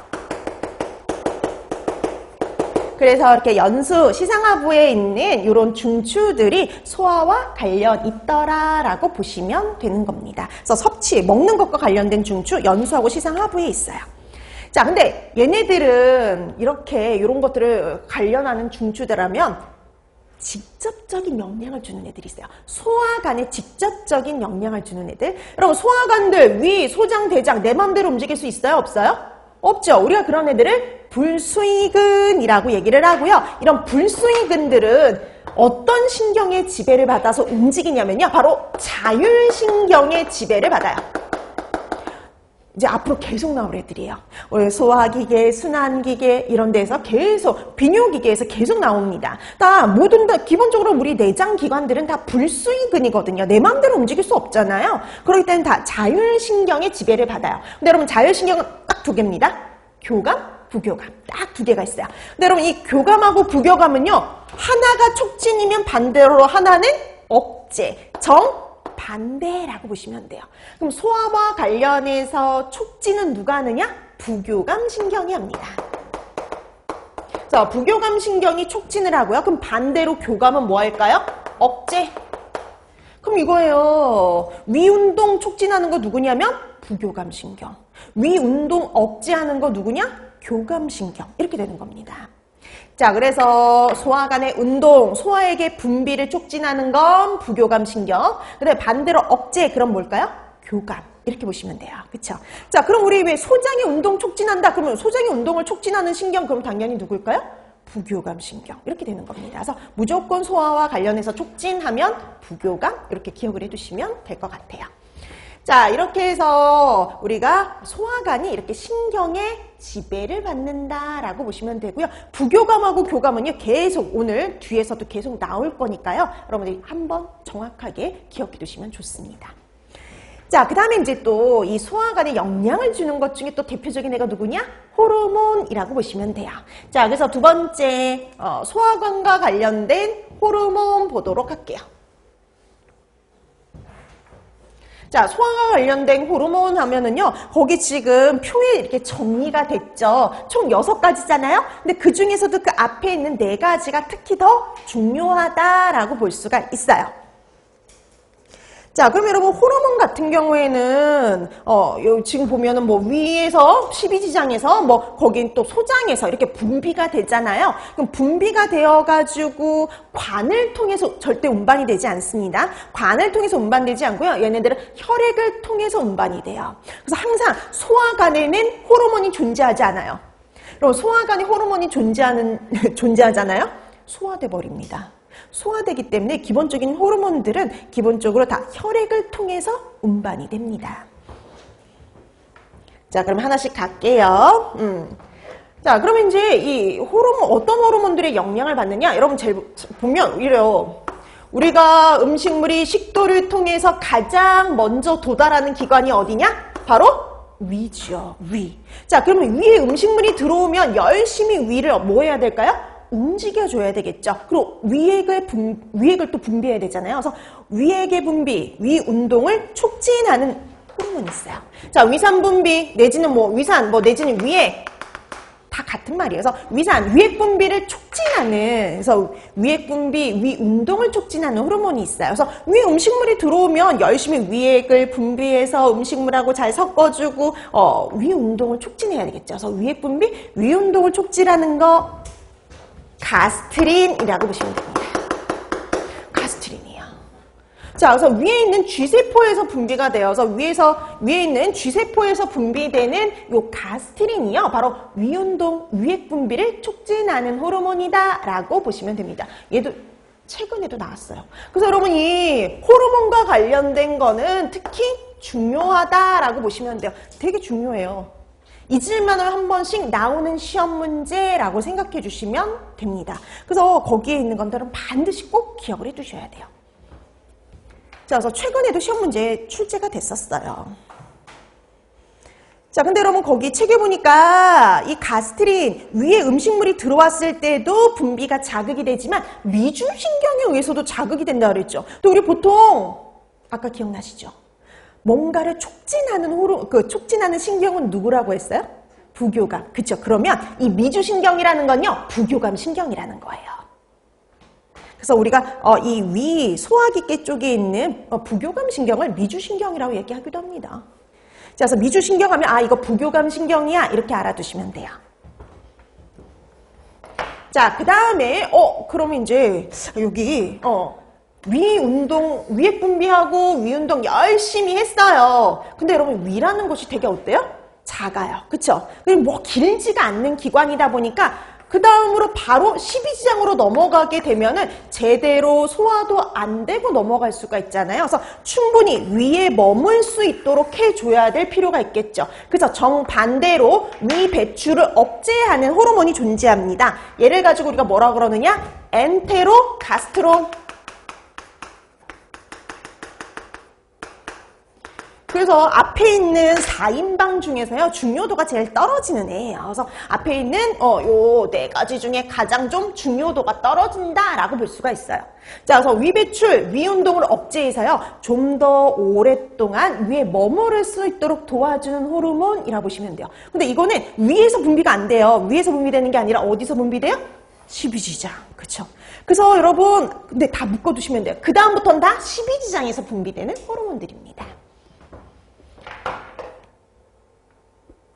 그래서 이렇게 연수, 시상하부에 있는 이런 중추들이 소화와 관련 있더라라고 보시면 되는 겁니다. 그래서 섭취, 먹는 것과 관련된 중추, 연수하고 시상하부에 있어요. 자, 근데 얘네들은 이렇게 이런 것들을 관련하는 중추들하면 직접적인 영향을 주는 애들이 있어요. 소화관에 직접적인 영향을 주는 애들. 여러분, 소화관들, 위, 소장, 대장 내 마음대로 움직일 수 있어요? 없어요? 없죠. 우리가 그런 애들을 불수의근이라고 얘기를 하고요. 이런 불수의근들은 어떤 신경의 지배를 받아서 움직이냐면요. 바로 자율신경의 지배를 받아요. 이제 앞으로 계속 나올 애들이에요. 소화기계, 순환기계 이런 데서 계속 비뇨기계에서 계속 나옵니다. 모든 다 기본적으로 우리 내장기관들은 다 불수의근이거든요. 내 마음대로 움직일 수 없잖아요. 그렇기 때문에 다 자율신경의 지배를 받아요. 근데 여러분 자율신경은 딱 두 개입니다. 교감, 부교감 딱 두 개가 있어요. 근데 여러분 이 교감하고 부교감은요. 하나가 촉진이면 반대로 하나는 억제, 반대라고 보시면 돼요. 그럼 소화와 관련해서 촉진은 누가 하느냐? 부교감 신경이 합니다. 자, 부교감 신경이 촉진을 하고요. 그럼 반대로 교감은 뭐 할까요? 억제. 그럼 이거예요. 위운동 촉진하는 거 누구냐면 부교감 신경. 위운동 억제하는 거 누구냐? 교감 신경. 이렇게 되는 겁니다. 자, 그래서 소화관의 운동, 소화액의 분비를 촉진하는 건 부교감 신경. 근데 반대로 억제, 그럼 뭘까요? 교감. 이렇게 보시면 돼요. 그쵸? 자, 그럼 우리 왜 소장의 운동 촉진한다? 그러면 소장의 운동을 촉진하는 신경, 그럼 당연히 누굴까요? 부교감 신경. 이렇게 되는 겁니다. 그래서 무조건 소화와 관련해서 촉진하면 부교감, 이렇게 기억을 해두시면 될 것 같아요. 자, 이렇게 해서 우리가 소화관이 이렇게 신경의 지배를 받는다라고 보시면 되고요. 부교감하고 교감은요, 계속 오늘 뒤에서도 계속 나올 거니까요. 여러분들이 한번 정확하게 기억해 두시면 좋습니다. 자, 그 다음에 이제 또 이 소화관에 영향을 주는 것 중에 또 대표적인 애가 누구냐? 호르몬이라고 보시면 돼요. 자, 그래서 두 번째, 소화관과 관련된 호르몬 보도록 할게요. 자, 소화와 관련된 호르몬 하면은요, 거기 지금 표에 이렇게 정리가 됐죠. 총 6가지잖아요? 근데 그 중에서도 그 앞에 있는 4가지가 특히 더 중요하다라고 볼 수가 있어요. 자, 그럼 여러분 호르몬 같은 경우에는 지금 보면은 뭐 위에서 12지장에서 뭐 거긴 또 소장에서 이렇게 분비가 되잖아요. 그럼 분비가 되어가지고 관을 통해서 절대 운반이 되지 않습니다. 관을 통해서 운반되지 않고요. 얘네들은 혈액을 통해서 운반이 돼요. 그래서 항상 소화관에는 호르몬이 존재하지 않아요. 그럼 소화관에 호르몬이 존재하잖아요. 소화돼 버립니다. 소화되기 때문에 기본적인 호르몬들은 기본적으로 다 혈액을 통해서 운반이 됩니다. 자, 그럼 하나씩 갈게요. 자, 그러면 이제 이 호르몬, 어떤 호르몬들의 영향을 받느냐? 여러분 제일 보면 이래요. 우리가 음식물이 식도를 통해서 가장 먼저 도달하는 기관이 어디냐? 바로 위죠. 위. 자, 그러면 위에 음식물이 들어오면 열심히 위를 뭐 해야 될까요? 움직여줘야 되겠죠. 그리고 위액을 또 분비해야 되잖아요. 그래서 위액의 분비, 위 운동을 촉진하는 호르몬이 있어요. 자, 위산 분비 내지는 위산, 내지는 위액. 다 같은 말이에요. 그래서 위산, 위액 분비를 촉진하는, 그래서 위액 분비, 위 운동을 촉진하는 호르몬이 있어요. 그래서 위에 음식물이 들어오면 열심히 위액을 분비해서 음식물하고 잘 섞어주고, 위 운동을 촉진해야 되겠죠. 그래서 위액 분비, 위 운동을 촉진하는 거, 가스트린이라고 보시면 됩니다. 가스트린이요. 자, 그래서 위에 있는 쥐세포에서 분비가 되어서 위에 있는 쥐세포에서 분비되는 요 가스트린이요. 바로 위운동, 위액 분비를 촉진하는 호르몬이다라고 보시면 됩니다. 얘도 최근에도 나왔어요. 그래서 여러분 이 호르몬과 관련된 거는 특히 중요하다라고 보시면 돼요. 되게 중요해요. 잊을만은 한 번씩 나오는 시험 문제라고 생각해 주시면 됩니다. 그래서 거기에 있는 것들은 반드시 꼭 기억을 해 두셔야 돼요. 자, 그래서 최근에도 시험 문제에 출제가 됐었어요. 자, 근데 여러분 거기 책에 보니까 이 가스트린 위에 음식물이 들어왔을 때도 분비가 자극이 되지만 미주신경에 의해서도 자극이 된다 그랬죠. 또 우리 보통 아까 기억나시죠? 뭔가를 촉진하는 촉진하는 신경은 누구라고 했어요? 부교감. 그쵸? 그러면 이 미주신경이라는 건요, 부교감 신경이라는 거예요. 그래서 우리가 이 위 소화기계 쪽에 있는 부교감 신경을 미주신경이라고 얘기하기도 합니다. 자, 그래서 미주신경 하면 이거 부교감 신경이야 이렇게 알아두시면 돼요. 자, 그 다음에 그러면 이제 여기 위액 분비하고 위 운동 열심히 했어요. 근데 여러분 위라는 것이 되게 어때요? 작아요. 그쵸? 뭐 길지가 않는 기관이다 보니까 그 다음으로 바로 12지장으로 넘어가게 되면은 제대로 소화도 안 되고 넘어갈 수가 있잖아요. 그래서 충분히 위에 머물 수 있도록 해줘야 될 필요가 있겠죠. 그래서 정반대로 위 배출을 억제하는 호르몬이 존재합니다. 얘를 가지고 우리가 뭐라 그러느냐? 엔테로가스트론. 그래서 앞에 있는 4인방 중에서요, 중요도가 제일 떨어지는 애예요. 그래서 앞에 있는 요 4가지 중에 가장 좀 중요도가 떨어진다라고 볼 수가 있어요. 자, 그래서 위배출, 위운동을 억제해서요, 좀 더 오랫동안 위에 머무를 수 있도록 도와주는 호르몬이라고 보시면 돼요. 근데 이거는 위에서 분비가 안 돼요. 위에서 분비되는 게 아니라 어디서 분비돼요? 12지장. 그쵸? 그래서 여러분, 근데 다 묶어두시면 돼요. 그 다음부터는 다 12지장에서 분비되는 호르몬들입니다.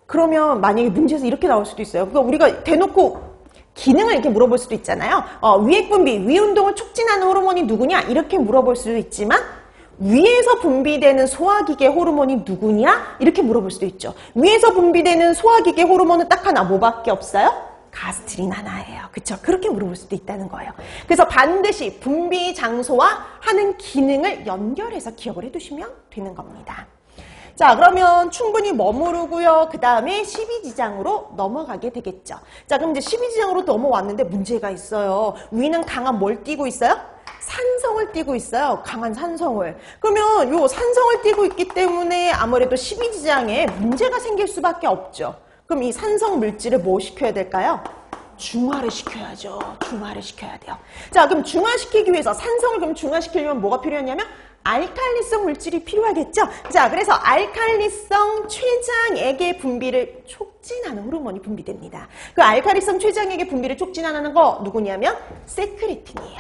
그러면 만약에 문제에서 이렇게 나올 수도 있어요. 그러니까 우리가 대놓고 기능을 이렇게 물어볼 수도 있잖아요. 위액 분비, 위 운동을 촉진하는 호르몬이 누구냐? 이렇게 물어볼 수도 있지만 위에서 분비되는 소화기계 호르몬이 누구냐? 이렇게 물어볼 수도 있죠. 위에서 분비되는 소화기계 호르몬은 딱 하나, 뭐밖에 없어요? 가스트린 하나예요. 그쵸? 그렇게 물어볼 수도 있다는 거예요. 그래서 반드시 분비 장소와 하는 기능을 연결해서 기억을 해두시면 되는 겁니다. 자, 그러면 충분히 머무르고요. 그 다음에 12지장으로 넘어가게 되겠죠. 자, 그럼 이제 12지장으로 넘어왔는데 문제가 있어요. 위는 강한 뭘 띠고 있어요? 산성을 띠고 있어요. 강한 산성을. 그러면 요 산성을 띠고 있기 때문에 아무래도 12지장에 문제가 생길 수밖에 없죠. 그럼 이 산성 물질을 뭐 시켜야 될까요? 중화를 시켜야죠. 중화를 시켜야 돼요. 자, 그럼 중화시키기 위해서 산성을 그럼 중화시키려면 뭐가 필요하냐면 알칼리성 물질이 필요하겠죠? 자, 그래서 알칼리성 췌장액의 분비를 촉진하는 호르몬이 분비됩니다. 그 알칼리성 췌장액의 분비를 촉진하는 거 누구냐면 세크레틴이에요.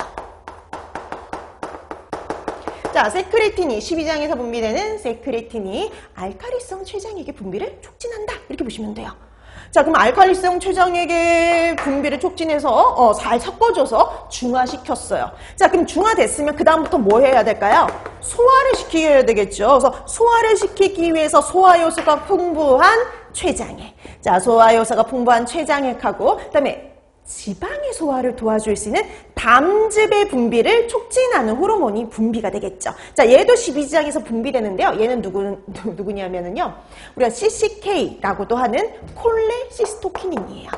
자, 세크레틴이 12장에서 분비되는 세크레틴이 알칼리성 췌장액의 분비를 촉진한다. 이렇게 보시면 돼요. 자, 그럼 알칼리성 췌장액의 분비를 촉진해서 잘 섞어줘서 중화시켰어요. 자, 그럼 중화됐으면 그 다음부터 뭐 해야 될까요? 소화를 시켜야 되겠죠. 그래서 소화를 시키기 위해서 소화효소가 풍부한 췌장액. 자, 소화효소가 풍부한 췌장액하고 그다음에 지방의 소화를 도와줄 수 있는 담즙의 분비를 촉진하는 호르몬이 분비가 되겠죠. 자, 얘도 12지장에서 분비되는데요. 얘는 누구냐면은요. 우리가 CCK라고도 하는 콜레시스토키닌이에요.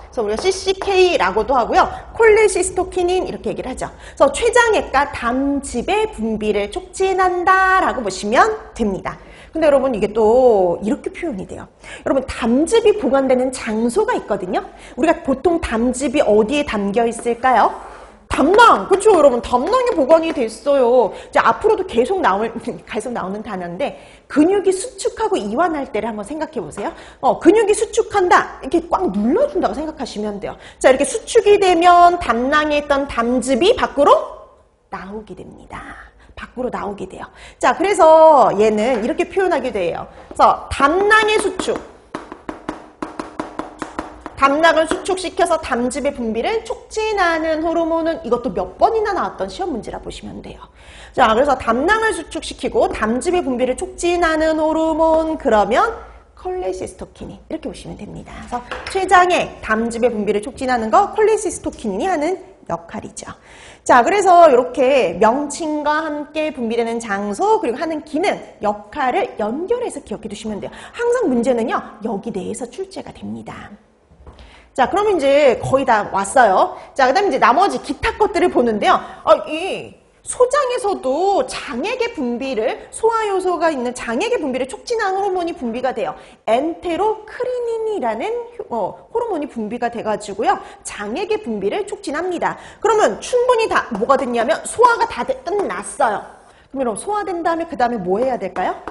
그래서 우리가 CCK라고도 하고요. 콜레시스토키닌 이렇게 얘기를 하죠. 그래서 췌장액과 담즙의 분비를 촉진한다라고 보시면 됩니다. 근데 여러분 이게 또 이렇게 표현이 돼요. 여러분 담즙이 보관되는 장소가 있거든요. 우리가 보통 담즙이 어디에 담겨 있을까요? 담낭! 그렇죠 여러분. 담낭에 보관이 됐어요. 이제 앞으로도 계속 나오는 단어인데 근육이 수축하고 이완할 때를 한번 생각해 보세요. 근육이 수축한다. 이렇게 꽉 눌러준다고 생각하시면 돼요. 자, 이렇게 수축이 되면 담낭에 있던 담즙이 밖으로 나오게 됩니다. 밖으로 나오게 돼요. 자, 그래서 얘는 이렇게 표현하게 돼요. 그래서 담낭의 수축. 담낭을 수축시켜서 담즙의 분비를 촉진하는 호르몬은 이것도 몇 번이나 나왔던 시험 문제라 보시면 돼요. 자, 그래서 담낭을 수축시키고 담즙의 분비를 촉진하는 호르몬 그러면 콜레시스토키닌 이렇게 보시면 됩니다. 그래서 췌장의 담즙의 분비를 촉진하는 거 콜레시스토키닌이 하는 역할이죠. 자, 그래서 이렇게 명칭과 함께 분비되는 장소 그리고 하는 기능, 역할을 연결해서 기억해 두시면 돼요. 항상 문제는요. 여기 내에서 출제가 됩니다. 자, 그러면 이제 거의 다 왔어요. 자, 그 다음에 이제 나머지 기타 것들을 보는데요. 이 소장에서도 장액의 분비를, 소화효소가 있는 장액의 분비를 촉진하는 호르몬이 분비가 돼요. 엔테로크리닌이라는 호르몬이 분비가 돼가지고요. 장액의 분비를 促진합니다. 그러면 충분히 다 뭐가 됐냐면 소화가 다 끝났어요. 그럼 소화된 다음에 그 다음에 뭐 해야 될까요?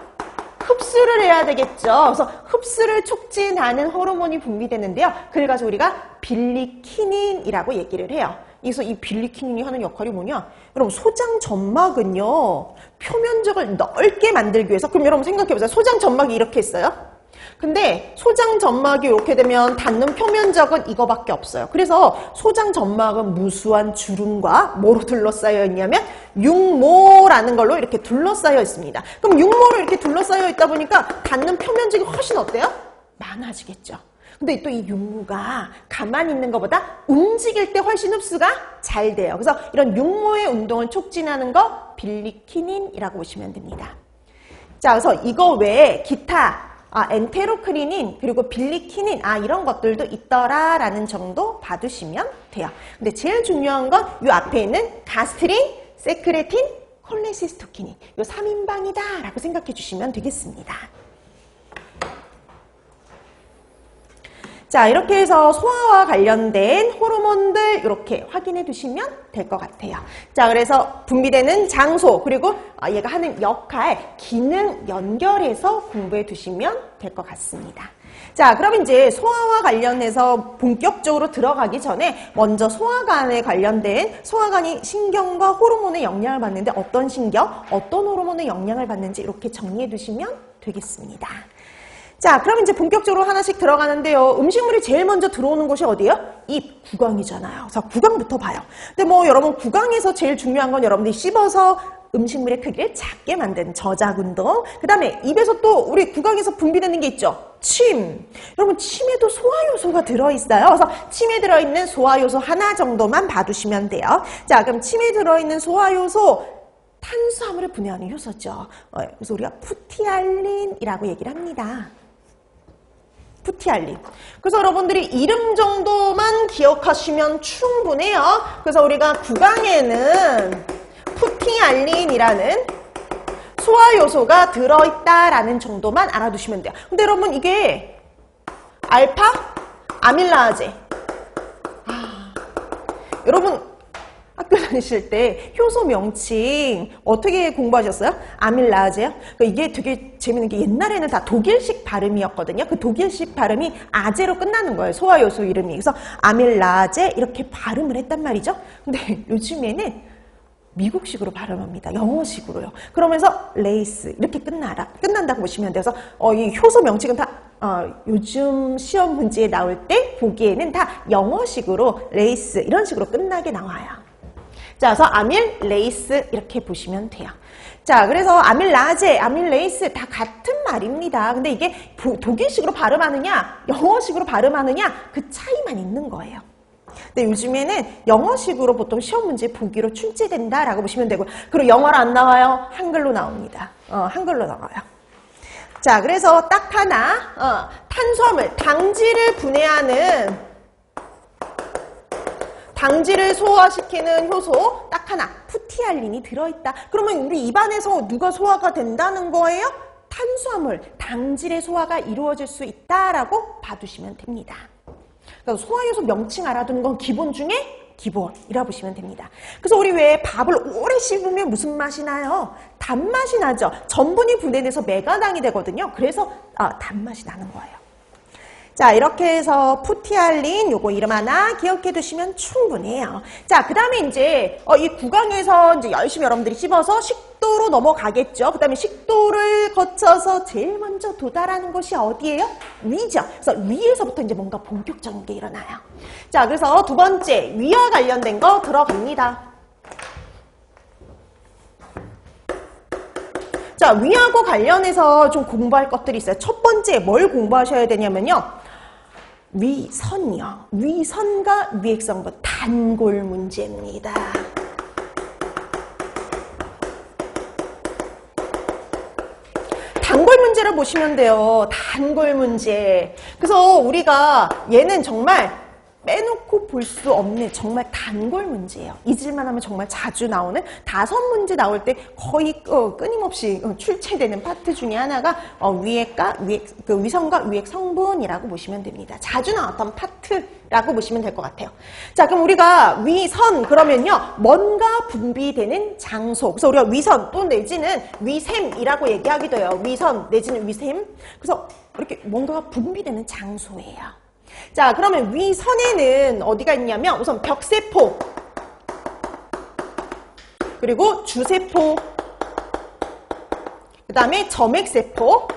흡수를 해야 되겠죠. 그래서 흡수를 촉진하는 호르몬이 분비되는데요. 그래가지고 우리가 빌리키닌이라고 얘기를 해요. 그래서 이 빌리키닌이 하는 역할이 뭐냐? 여러분 소장 점막은요. 표면적을 넓게 만들기 위해서 그럼 여러분 생각해보세요. 소장 점막이 이렇게 있어요. 근데 소장 점막이 이렇게 되면 닿는 표면적은 이거밖에 없어요. 그래서 소장 점막은 무수한 주름과 뭐로 둘러싸여 있냐면 육모라는 걸로 이렇게 둘러싸여 있습니다. 그럼 육모로 이렇게 둘러싸여 있다 보니까 닿는 표면적이 훨씬 어때요? 많아지겠죠. 근데 또 이 육모가 가만히 있는 것보다 움직일 때 훨씬 흡수가 잘 돼요. 그래서 이런 육모의 운동을 촉진하는 거 빌리키닌이라고 보시면 됩니다. 자, 그래서 이거 외에 기타 엔테로크리닌 그리고 빌리키닌 이런 것들도 있더라라는 정도 봐두시면 돼요. 근데 제일 중요한 건 이 앞에 있는 가스트린, 세크레틴, 콜레시스토키닌 이 3인방이다 라고 생각해 주시면 되겠습니다. 자, 이렇게 해서 소화와 관련된 호르몬들 이렇게 확인해 두시면 될 것 같아요. 자, 그래서 분비되는 장소 그리고 얘가 하는 역할, 기능 연결해서 공부해 두시면 될 것 같습니다. 자, 그럼 이제 소화와 관련해서 본격적으로 들어가기 전에 먼저 소화관에 관련된 소화관이 신경과 호르몬의 영향을 받는데 어떤 신경, 어떤 호르몬의 영향을 받는지 이렇게 정리해 두시면 되겠습니다. 자, 그럼 이제 본격적으로 하나씩 들어가는데요. 음식물이 제일 먼저 들어오는 곳이 어디예요? 입, 구강이잖아요. 그래서 구강부터 봐요. 근데 뭐 여러분 구강에서 제일 중요한 건 여러분들이 씹어서 음식물의 크기를 작게 만드는 저작 운동. 그 다음에 입에서 또 우리 구강에서 분비되는 게 있죠. 침. 여러분 침에도 소화효소가 들어있어요. 그래서 침에 들어있는 소화효소 하나 정도만 봐두시면 돼요. 자, 그럼 침에 들어있는 소화효소 탄수화물을 분해하는 효소죠. 그래서 우리가 푸티알린이라고 얘기를 합니다. 푸티알린. 그래서 여러분들이 이름 정도만 기억하시면 충분해요. 그래서 우리가 구강에는 푸티알린이라는 소화효소가 들어있다라는 정도만 알아두시면 돼요. 근데 여러분 이게 알파 아밀라제. 여러분 학교 다니실 때 효소 명칭 어떻게 공부하셨어요? 아밀라제요? 그러니까 이게 되게 재밌는 게 옛날에는 다 독일식 발음이었거든요. 그 독일식 발음이 아제로 끝나는 거예요. 소화효소 이름이. 그래서 아밀라제 이렇게 발음을 했단 말이죠. 근데 요즘에는 미국식으로 발음합니다. 영어식으로요. 그러면서 레이스 이렇게 끝난다고 보시면 돼서 이 효소 명칭은 다 요즘 시험 문제에 나올 때 보기에는 다 영어식으로 레이스 이런 식으로 끝나게 나와요. 자, 그래서 아밀, 레이스 이렇게 보시면 돼요. 자, 그래서 아밀라제, 아밀레이스 다 같은 말입니다. 근데 이게 독일식으로 발음하느냐, 영어식으로 발음하느냐 그 차이만 있는 거예요. 근데 요즘에는 영어식으로 보통 시험 문제 보기로 출제된다라고 보시면 되고, 그리고 영어로 안 나와요? 한글로 나옵니다. 한글로 나와요. 자, 그래서 딱 하나, 탄수화물, 당질을 분해하는, 당질을 소화시키는 효소 딱 하나, 푸티알린이 들어있다. 그러면 우리 입안에서 누가 소화가 된다는 거예요? 탄수화물, 당질의 소화가 이루어질 수 있다라고 봐두시면 됩니다. 그러니까 소화효소 명칭 알아두는 건 기본 중에 기본이라 보시면 됩니다. 그래서 우리 왜 밥을 오래 씹으면 무슨 맛이 나요? 단맛이 나죠. 전분이 분해돼서 메가당이 되거든요. 그래서 단맛이 나는 거예요. 자, 이렇게 해서 푸티알린 요거 이름 하나 기억해 두시면 충분해요. 자, 그 다음에 이제 이 구강에서 이제 열심히 여러분들이 씹어서 식도로 넘어가겠죠. 그 다음에 식도를 거쳐서 제일 먼저 도달하는 곳이 어디예요? 위죠. 그래서 위에서부터 이제 뭔가 본격적인 게 일어나요. 자, 그래서 두 번째 위와 관련된 거 들어갑니다. 자, 위하고 관련해서 좀 공부할 것들이 있어요. 첫 번째 뭘 공부하셔야 되냐면요. 위선이요. 위선과 위액성분 단골 문제입니다. 단골 문제를 보시면 돼요. 단골 문제. 그래서 우리가 얘는 정말 빼놓고 볼 수 없는 정말 단골 문제예요. 잊을만 하면 정말 자주 나오는 5문제 나올 때 거의 끊임없이 출제되는 파트 중에 하나가 위액과 위선과 위액 성분이라고 보시면 됩니다. 자주 나왔던 파트라고 보시면 될 것 같아요. 자, 그럼 우리가 위선 그러면요. 뭔가 분비되는 장소. 그래서 우리가 위선 또 내지는 위샘이라고 얘기하기도 해요. 위선 내지는 위샘. 그래서 이렇게 뭔가가 분비되는 장소예요. 자, 그러면 위선에는 어디가 있냐면 우선 벽세포, 그리고 주세포, 그 다음에 점액세포,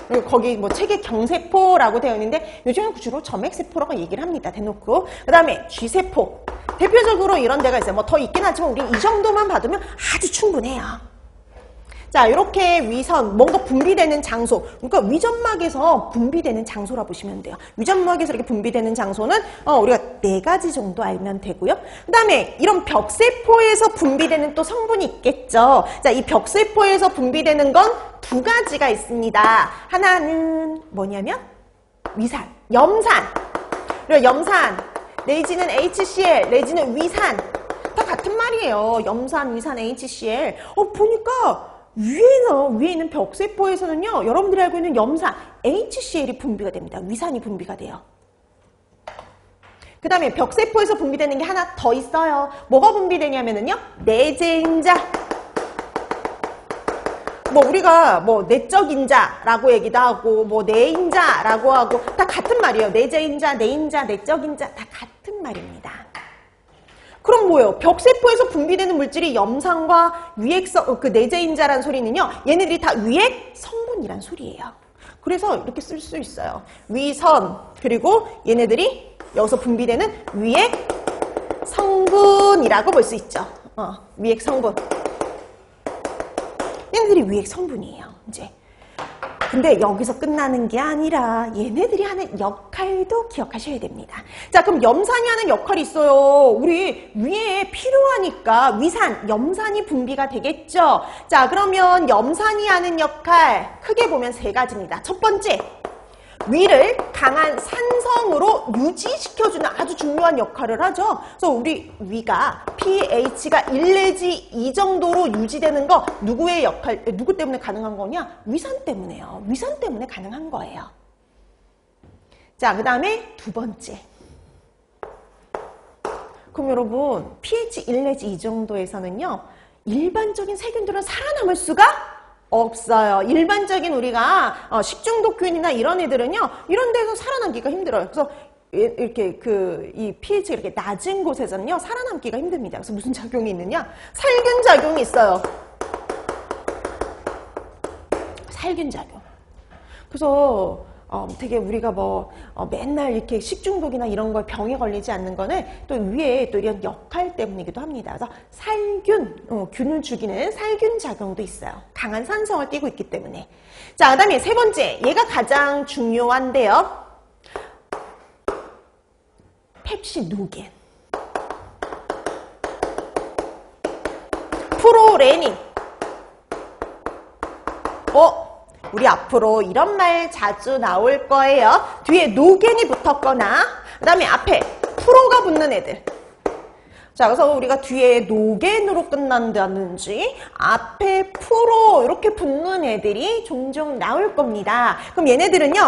그리고 거기 뭐 책에 경세포라고 되어 있는데 요즘은 주로 점액세포라고 얘기를 합니다. 대놓고. 그 다음에 쥐세포. 대표적으로 이런 데가 있어요. 뭐 더 있긴 하지만 우리 이 정도만 받으면 아주 충분해요. 자, 이렇게 위선, 뭔가 분비되는 장소, 그러니까 위점막에서 분비되는 장소라 보시면 돼요. 위점막에서 이렇게 분비되는 장소는 우리가 4가지 정도 알면 되고요. 그 다음에 이런 벽세포에서 분비되는 또 성분이 있겠죠. 자, 이 벽세포에서 분비되는 건 2가지가 있습니다. 하나는 뭐냐면 위산, 염산, 그리고 염산 내지는 HCl 내지는 위산 다 같은 말이에요. 염산, 위산, HCl. 보니까 위에 있는 벽세포에서는요, 여러분들이 알고 있는 염산, HCl이 분비가 됩니다. 위산이 분비가 돼요. 그 다음에 벽세포에서 분비되는 게 하나 더 있어요. 뭐가 분비되냐면요, 내재인자. 뭐 우리가 뭐 내적 인자라고 얘기도 하고, 뭐 내인자라고 하고, 다 같은 말이에요. 내재인자, 내인자, 내적 인자 다 같은 말입니다. 그럼 뭐예요? 벽세포에서 분비되는 물질이 염산과 위액성, 내재인자란 소리는요, 얘네들이 다 위액 성분이란 소리예요. 그래서 이렇게 쓸 수 있어요. 위선, 그리고 얘네들이 여기서 분비되는 위액 성분이라고 볼 수 있죠. 위액 성분. 얘네들이 위액 성분이에요, 이제. 근데 여기서 끝나는 게 아니라 얘네들이 하는 역할도 기억하셔야 됩니다. 자, 그럼 염산이 하는 역할이 있어요. 우리 위에 필요하니까 위산, 염산이 분비가 되겠죠. 자, 그러면 염산이 하는 역할 크게 보면 3가지입니다. 첫 번째, 위를 강한 산성으로 유지시켜주는 아주 중요한 역할을 하죠. 그래서 우리 위가 pH가 1 내지 2 정도로 유지되는 거 누구의 역할, 누구 때문에 가능한 거냐? 위산 때문에요. 위산 때문에 가능한 거예요. 자, 그 다음에 2번째. 그럼 여러분 pH 1 내지 2 정도에서는요, 일반적인 세균들은 살아남을 수가 없어요. 일반적인 우리가 식중독균이나 이런 애들은요, 이런 데서 살아남기가 힘들어요. 그래서 이렇게 이 pH가 이렇게 낮은 곳에서는요, 살아남기가 힘듭니다. 그래서 무슨 작용이 있느냐? 살균 작용이 있어요. 살균 작용. 그래서 되게 우리가 맨날 이렇게 식중독이나 이런 걸 병에 걸리지 않는 거는 또 위에 또 이런 역할 때문이기도 합니다. 그래서 살균, 균을 죽이는 살균 작용도 있어요. 강한 산성을 띠고 있기 때문에. 자, 그 다음에 세 번째, 얘가 가장 중요한데요. 펩시노겐. 프로레닌. 우리 앞으로 이런 말 자주 나올 거예요. 뒤에 노겐이 붙었거나 그 다음에 앞에 프로가 붙는 애들. 자, 그래서 우리가 뒤에 노겐으로 끝난다든지 앞에 프로 이렇게 붙는 애들이 종종 나올 겁니다. 그럼 얘네들은요,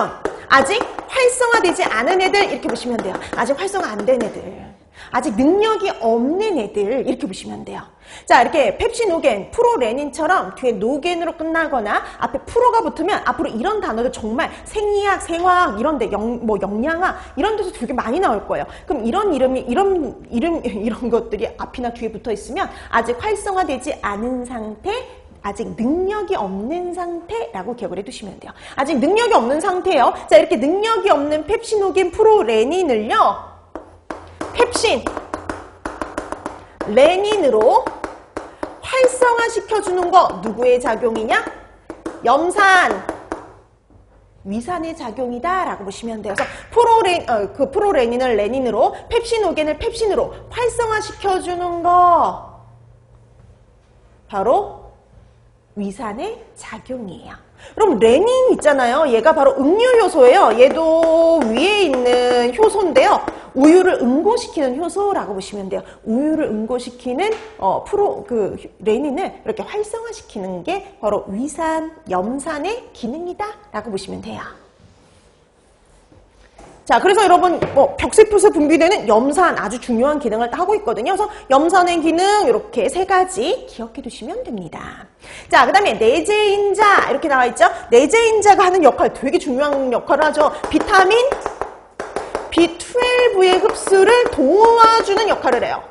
아직 활성화되지 않은 애들 이렇게 보시면 돼요. 아직 활성화 안 된 애들. 아직 능력이 없는 애들 이렇게 보시면 돼요. 자, 이렇게 펩시노겐, 프로레닌처럼 뒤에 노겐으로 끝나거나 앞에 프로가 붙으면 앞으로 이런 단어들 정말 생리학, 생화학 이런 데 영양학 이런 데서 되게 많이 나올 거예요. 그럼 이런 것들이 앞이나 뒤에 붙어 있으면 아직 활성화되지 않은 상태, 아직 능력이 없는 상태라고 기억을 해두시면 돼요. 아직 능력이 없는 상태예요. 자, 이렇게 능력이 없는 펩시노겐, 프로레닌을요, 펩신, 레닌으로 활성화시켜주는 거 누구의 작용이냐? 염산, 위산의 작용이다 라고 보시면 돼요. 그래서 프로레닌을 레닌으로, 펩시노겐을 펩신으로 활성화시켜주는 거 바로 위산의 작용이에요. 그럼 레닌 있잖아요. 얘가 바로 음료 효소예요. 얘도 위에 있는 효소인데요. 우유를 응고시키는 효소라고 보시면 돼요. 우유를 응고시키는 레닌을 이렇게 활성화시키는 게 바로 위산, 염산의 기능이다 라고 보시면 돼요. 자, 그래서 여러분 벽세포에서 분비되는 염산 아주 중요한 기능을 하고 있거든요. 그래서 염산의 기능 이렇게 세 가지 기억해 두시면 됩니다. 자, 그 다음에 내재인자 이렇게 나와 있죠. 내재인자가 하는 역할 되게 중요한 역할을 하죠. 비타민 B12의 흡수를 도와주는 역할을 해요.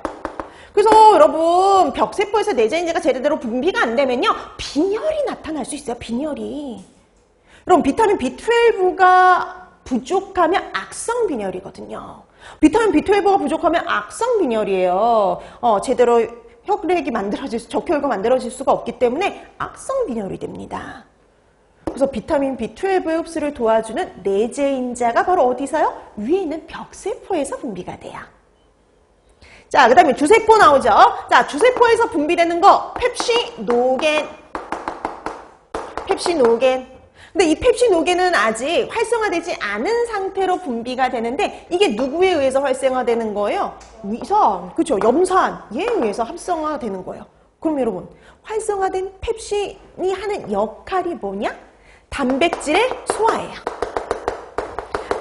그래서 여러분 벽세포에서 내재인자가 제대로 분비가 안 되면요, 빈혈이 나타날 수 있어요. 빈혈이. 여러분 비타민 B12가 부족하면 악성 빈혈이거든요. 비타민 B12가 부족하면 악성 빈혈이에요. 제대로 혈액이 적혈구가 만들어질 수가 없기 때문에 악성 빈혈이 됩니다. 그래서 비타민 B12 흡수를 도와주는 내재인자가 바로 어디서요? 위에 있는 벽세포에서 분비가 돼요. 자, 그 다음에 주세포 나오죠. 자, 주세포에서 분비되는 거 펩시노겐. 근데 이 펩시노겐은 아직 활성화되지 않은 상태로 분비가 되는데 이게 누구에 의해서 활성화되는 거예요? 위산, 그렇죠? 염산, 얘에 의해서 활성화되는 거예요. 그럼 여러분, 활성화된 펩신이 하는 역할이 뭐냐? 단백질의 소화예요.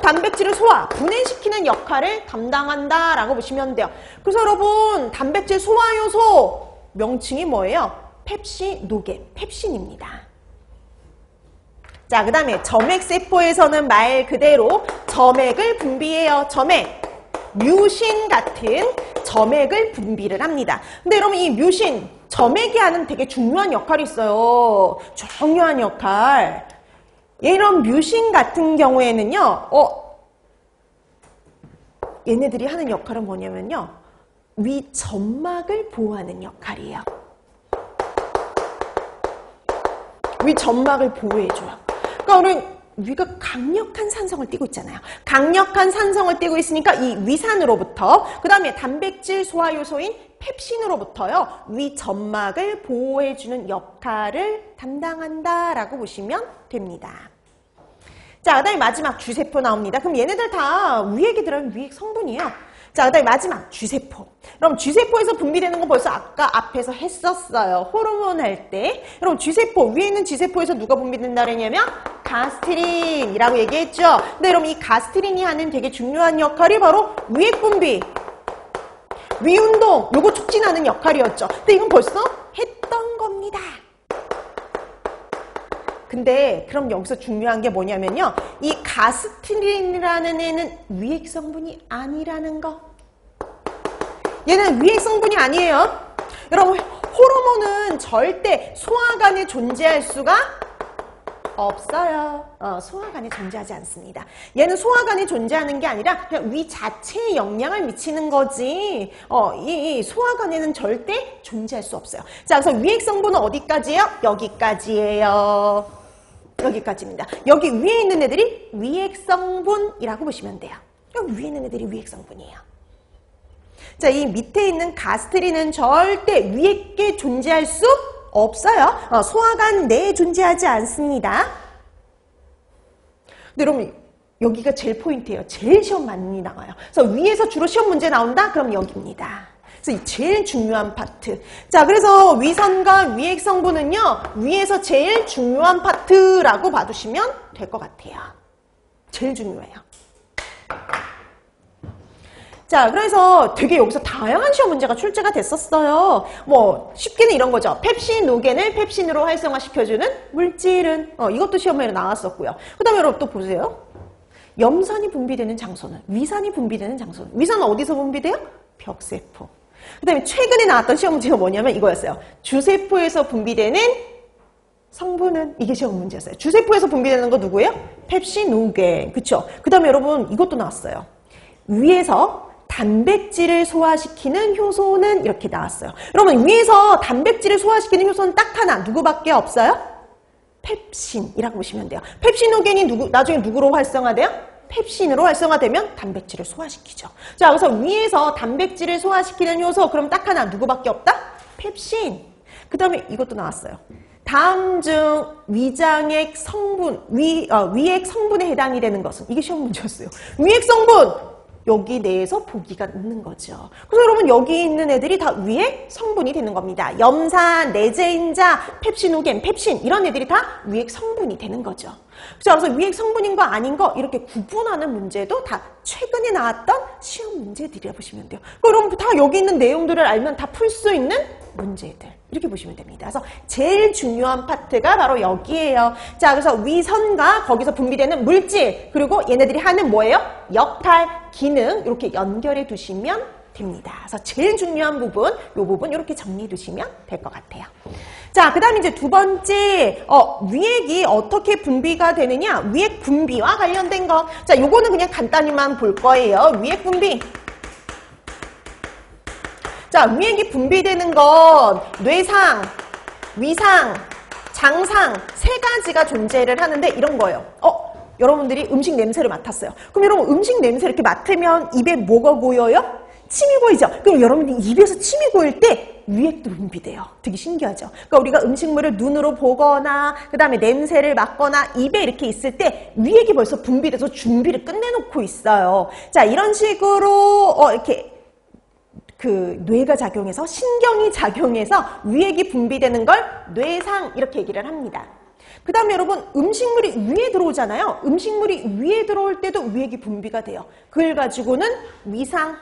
단백질을 소화, 분해시키는 역할을 담당한다라고 보시면 돼요. 그래서 여러분, 단백질 소화 요소 명칭이 뭐예요? 펩시노겐, 펩신입니다. 자, 그 다음에 점액세포에서는 말 그대로 점액을 분비해요. 점액, 뮤신 같은 점액을 분비를 합니다. 근데 여러분 이 뮤신, 점액이 하는 되게 중요한 역할이 있어요. 중요한 역할. 이런 뮤신 같은 경우에는요, 얘네들이 하는 역할은 뭐냐면요, 위 점막을 보호하는 역할이에요. 위 점막을 보호해줘요. 그러니까 우리 위가 강력한 산성을 띠고 있잖아요. 강력한 산성을 띠고 있으니까 이 위산으로부터, 그 다음에 단백질 소화 요소인 펩신으로부터요, 위 점막을 보호해주는 역할을 담당한다라고 보시면 됩니다. 자, 그 다음에 마지막 주세포 나옵니다. 그럼 얘네들 다 위액에 들어있는 위액 성분이에요. 자, 그 다음에 마지막 주세포. 그럼 주세포에서 분비되는 거 벌써 아까 앞에서 했었어요. 호르몬 할 때. 그럼 주세포, 위에 있는 주세포에서 누가 분비된다 그랬냐면 가스트린이라고 얘기했죠. 근데 여러분 이 가스트린이 하는 되게 중요한 역할이 바로 위액 분비, 위운동, 요거 촉진하는 역할이었죠. 근데 이건 벌써 했던 겁니다. 근데 그럼 여기서 중요한 게 뭐냐면요, 이 가스트린이라는 애는 위액 성분이 아니라는 거. 얘는 위액 성분이 아니에요. 여러분 호르몬은 절대 소화관에 존재할 수가 없어요. 소화관에 존재하지 않습니다. 얘는 소화관에 존재하는 게 아니라 그냥 위 자체에 영향을 미치는 거지. 이 소화관에는 절대 존재할 수 없어요. 자, 그래서 위액 성분은 어디까지예요? 여기까지예요. 여기까지입니다. 여기 위에 있는 애들이 위액 성분이라고 보시면 돼요. 여기 위에 있는 애들이 위액 성분이에요. 자, 이 밑에 있는 가스트린은 절대 위액에 존재할 수 없어요. 소화관 내에 존재하지 않습니다. 근데 여러분, 여기가 제일 포인트예요. 제일 시험 많이 나와요. 그래서 위에서 주로 시험 문제 나온다? 그럼 여기입니다. 그래서 이 제일 중요한 파트. 자, 그래서 위선과 위액 성분은요, 위에서 제일 중요한 파트라고 봐두시면 될 것 같아요. 제일 중요해요. 자, 그래서 되게 여기서 다양한 시험 문제가 출제가 됐었어요. 뭐 쉽게는 이런 거죠. 펩신오겐을 펩신으로 활성화시켜주는 물질은 이것도 시험에 나왔었고요. 그 다음에 여러분 또 보세요. 염산이 분비되는 장소는, 위산이 분비되는 장소는, 위산은 어디서 분비돼요? 벽세포. 그 다음에 최근에 나왔던 시험 문제가 뭐냐면 이거였어요. 주세포에서 분비되는 성분은, 이게 시험 문제였어요. 주세포에서 분비되는 거 누구예요? 펩신오겐. 그쵸? 그 다음에 여러분 이것도 나왔어요. 위에서 단백질을 소화시키는 효소는 이렇게 나왔어요. 여러분 위에서 단백질을 소화시키는 효소는 딱 하나, 누구밖에 없어요? 펩신이라고 보시면 돼요. 펩신오겐이 나중에 누구로 활성화돼요? 펩신으로 활성화되면 단백질을 소화시키죠. 자, 그래서 위에서 단백질을 소화시키는 효소, 그럼 딱 하나, 누구밖에 없다? 펩신. 그 다음에 이것도 나왔어요. 다음 중 위장액 성분, 위액 성분에 해당이 되는 것은, 이게 시험 문제였어요. 위액 성분! 여기 내에서 보기가 있는 거죠. 그래서 여러분 여기 있는 애들이 다 위액 성분이 되는 겁니다. 염산, 내재인자, 펩신오겐, 펩신 이런 애들이 다 위액 성분이 되는 거죠. 그래서 위액 성분인 거 아닌 거 이렇게 구분하는 문제도 다 최근에 나왔던 시험 문제들이라 보시면 돼요. 그럼 다 여기 있는 내용들을 알면 다 풀 수 있는 문제들 이렇게 보시면 됩니다. 그래서 제일 중요한 파트가 바로 여기에요. 자, 그래서 위선과 거기서 분비되는 물질 그리고 얘네들이 하는 뭐예요? 역할, 기능 이렇게 연결해 두시면 됩니다. 그래서 제일 중요한 부분, 이 부분 이렇게 정리해 두시면 될 것 같아요. 자, 그 다음에 이제 두 번째, 위액이 어떻게 분비가 되느냐? 위액 분비와 관련된 거. 자, 요거는 그냥 간단히만 볼 거예요. 위액 분비. 자, 위액이 분비되는 건 뇌상, 위상, 장상 세 가지가 존재를 하는데 이런 거예요. 여러분들이 음식 냄새를 맡았어요. 그럼 여러분 음식 냄새 이렇게 맡으면 입에 뭐가 고여요? 침이 고이죠. 그럼 여러분들이 입에서 침이 고일 때 위액도 분비돼요. 되게 신기하죠. 그러니까 우리가 음식물을 눈으로 보거나 그 다음에 냄새를 맡거나 입에 이렇게 있을 때 위액이 벌써 분비돼서 준비를 끝내놓고 있어요. 자, 이런 식으로 이렇게 그 뇌가 작용해서 신경이 작용해서 위액이 분비되는 걸 뇌상 이렇게 얘기를 합니다. 그 다음에 여러분 음식물이 위에 들어오잖아요. 음식물이 위에 들어올 때도 위액이 분비가 돼요. 그걸 가지고는 위상.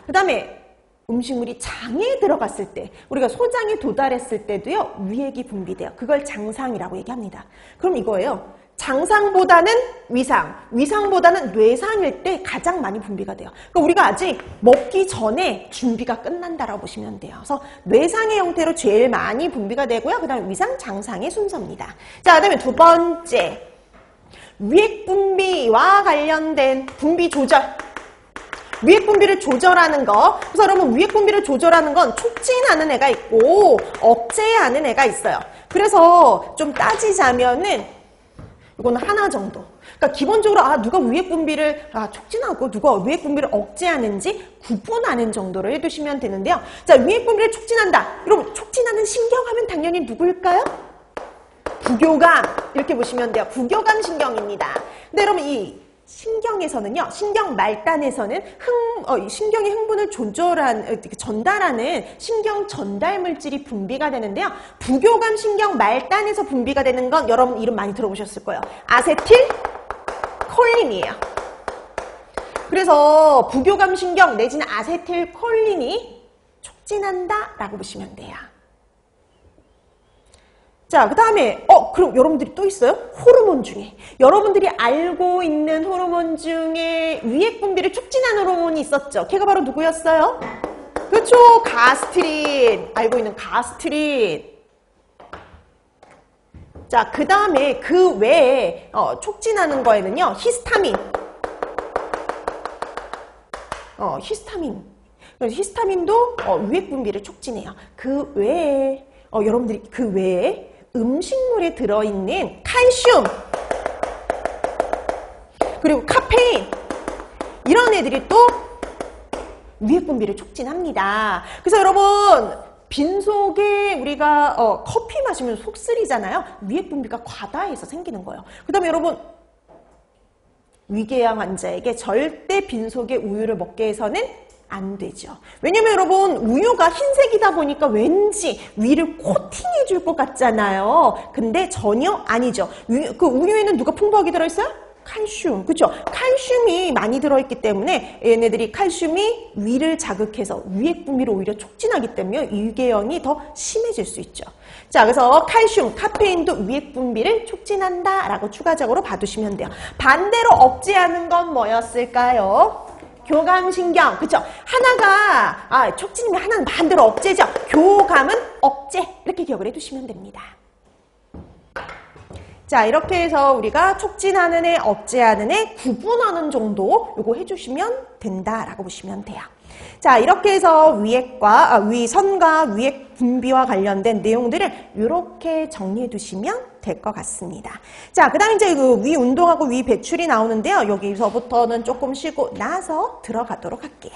그 다음에 음식물이 장에 들어갔을 때 우리가 소장에 도달했을 때도요 위액이 분비돼요. 그걸 장상이라고 얘기합니다. 그럼 이거예요. 장상보다는 위상, 위상보다는 뇌상일 때 가장 많이 분비가 돼요. 그러니까 우리가 아직 먹기 전에 준비가 끝난다라고 보시면 돼요. 그래서 뇌상의 형태로 제일 많이 분비가 되고요. 그 다음에 위상, 장상의 순서입니다. 자, 그 다음에 두 번째, 위액 분비와 관련된 분비 조절. 위액 분비를 조절하는 거. 그래서 여러분 위액 분비를 조절하는 건 촉진하는 애가 있고 억제하는 애가 있어요. 그래서 좀 따지자면은 이거는 하나 정도. 그러니까 기본적으로 누가 위액 분비를 촉진하고 누가 위액 분비를 억제하는지 구분하는 정도로 해두시면 되는데요. 자, 위액 분비를 촉진한다. 여러분 촉진하는 신경하면 당연히 누구일까요? 부교감 이렇게 보시면 돼요. 부교감 신경입니다. 근데 여러분 이 신경에서는요, 신경 말단에서는 신경의 흥분을 전달하는 신경 전달 물질이 분비가 되는데요. 부교감 신경 말단에서 분비가 되는 건 여러분 이름 많이 들어보셨을 거예요. 아세틸콜린이에요. 그래서 부교감 신경 내지는 아세틸콜린이 촉진한다라고 보시면 돼요. 자, 그 다음에 그럼 여러분들이 또 있어요? 호르몬 중에 여러분들이 알고 있는 호르몬 중에 위액 분비를 촉진하는 호르몬이 있었죠. 걔가 바로 누구였어요? 그렇죠. 가스트린. 알고 있는 가스트린. 자, 그 다음에 그 외에 촉진하는 거에는요, 히스타민. 히스타민. 히스타민도 위액 분비를 촉진해요. 그 외에 여러분들이 그 외에 음식물에 들어있는 칼슘 그리고 카페인 이런 애들이 또 위액 분비를 촉진합니다. 그래서 여러분 빈속에 우리가 커피 마시면 속 쓰리잖아요. 위액 분비가 과다해서 생기는 거예요. 그 다음에 여러분 위궤양 환자에게 절대 빈속에 우유를 먹게 해서는 안 되죠. 왜냐면 여러분 우유가 흰색이다 보니까 왠지 위를 코팅해 줄 것 같잖아요. 근데 전혀 아니죠. 그 우유에는 누가 풍부하게 들어있어요? 칼슘. 그렇죠? 칼슘이 많이 들어있기 때문에 얘네들이 칼슘이 위를 자극해서 위액 분비를 오히려 촉진하기 때문에 위궤양이 더 심해질 수 있죠. 자, 그래서 칼슘, 카페인도 위액 분비를 촉진한다 라고 추가적으로 봐두시면 돼요. 반대로 억제하는 건 뭐였을까요? 교감신경. 그쵸? 하나가 촉진이면 하나는 반대로 억제죠. 교감은 억제. 이렇게 기억을 해두시면 됩니다. 자, 이렇게 해서 우리가 촉진하는 애, 억제하는 애 구분하는 정도 요거 해주시면 된다라고 보시면 돼요. 자, 이렇게 해서 위선과 위액 분비와 관련된 내용들을 이렇게 정리해 두시면 될 것 같습니다. 자, 그 다음에 이제 그 위 운동하고 위 배출이 나오는데요. 여기서부터는 조금 쉬고 나서 들어가도록 할게요.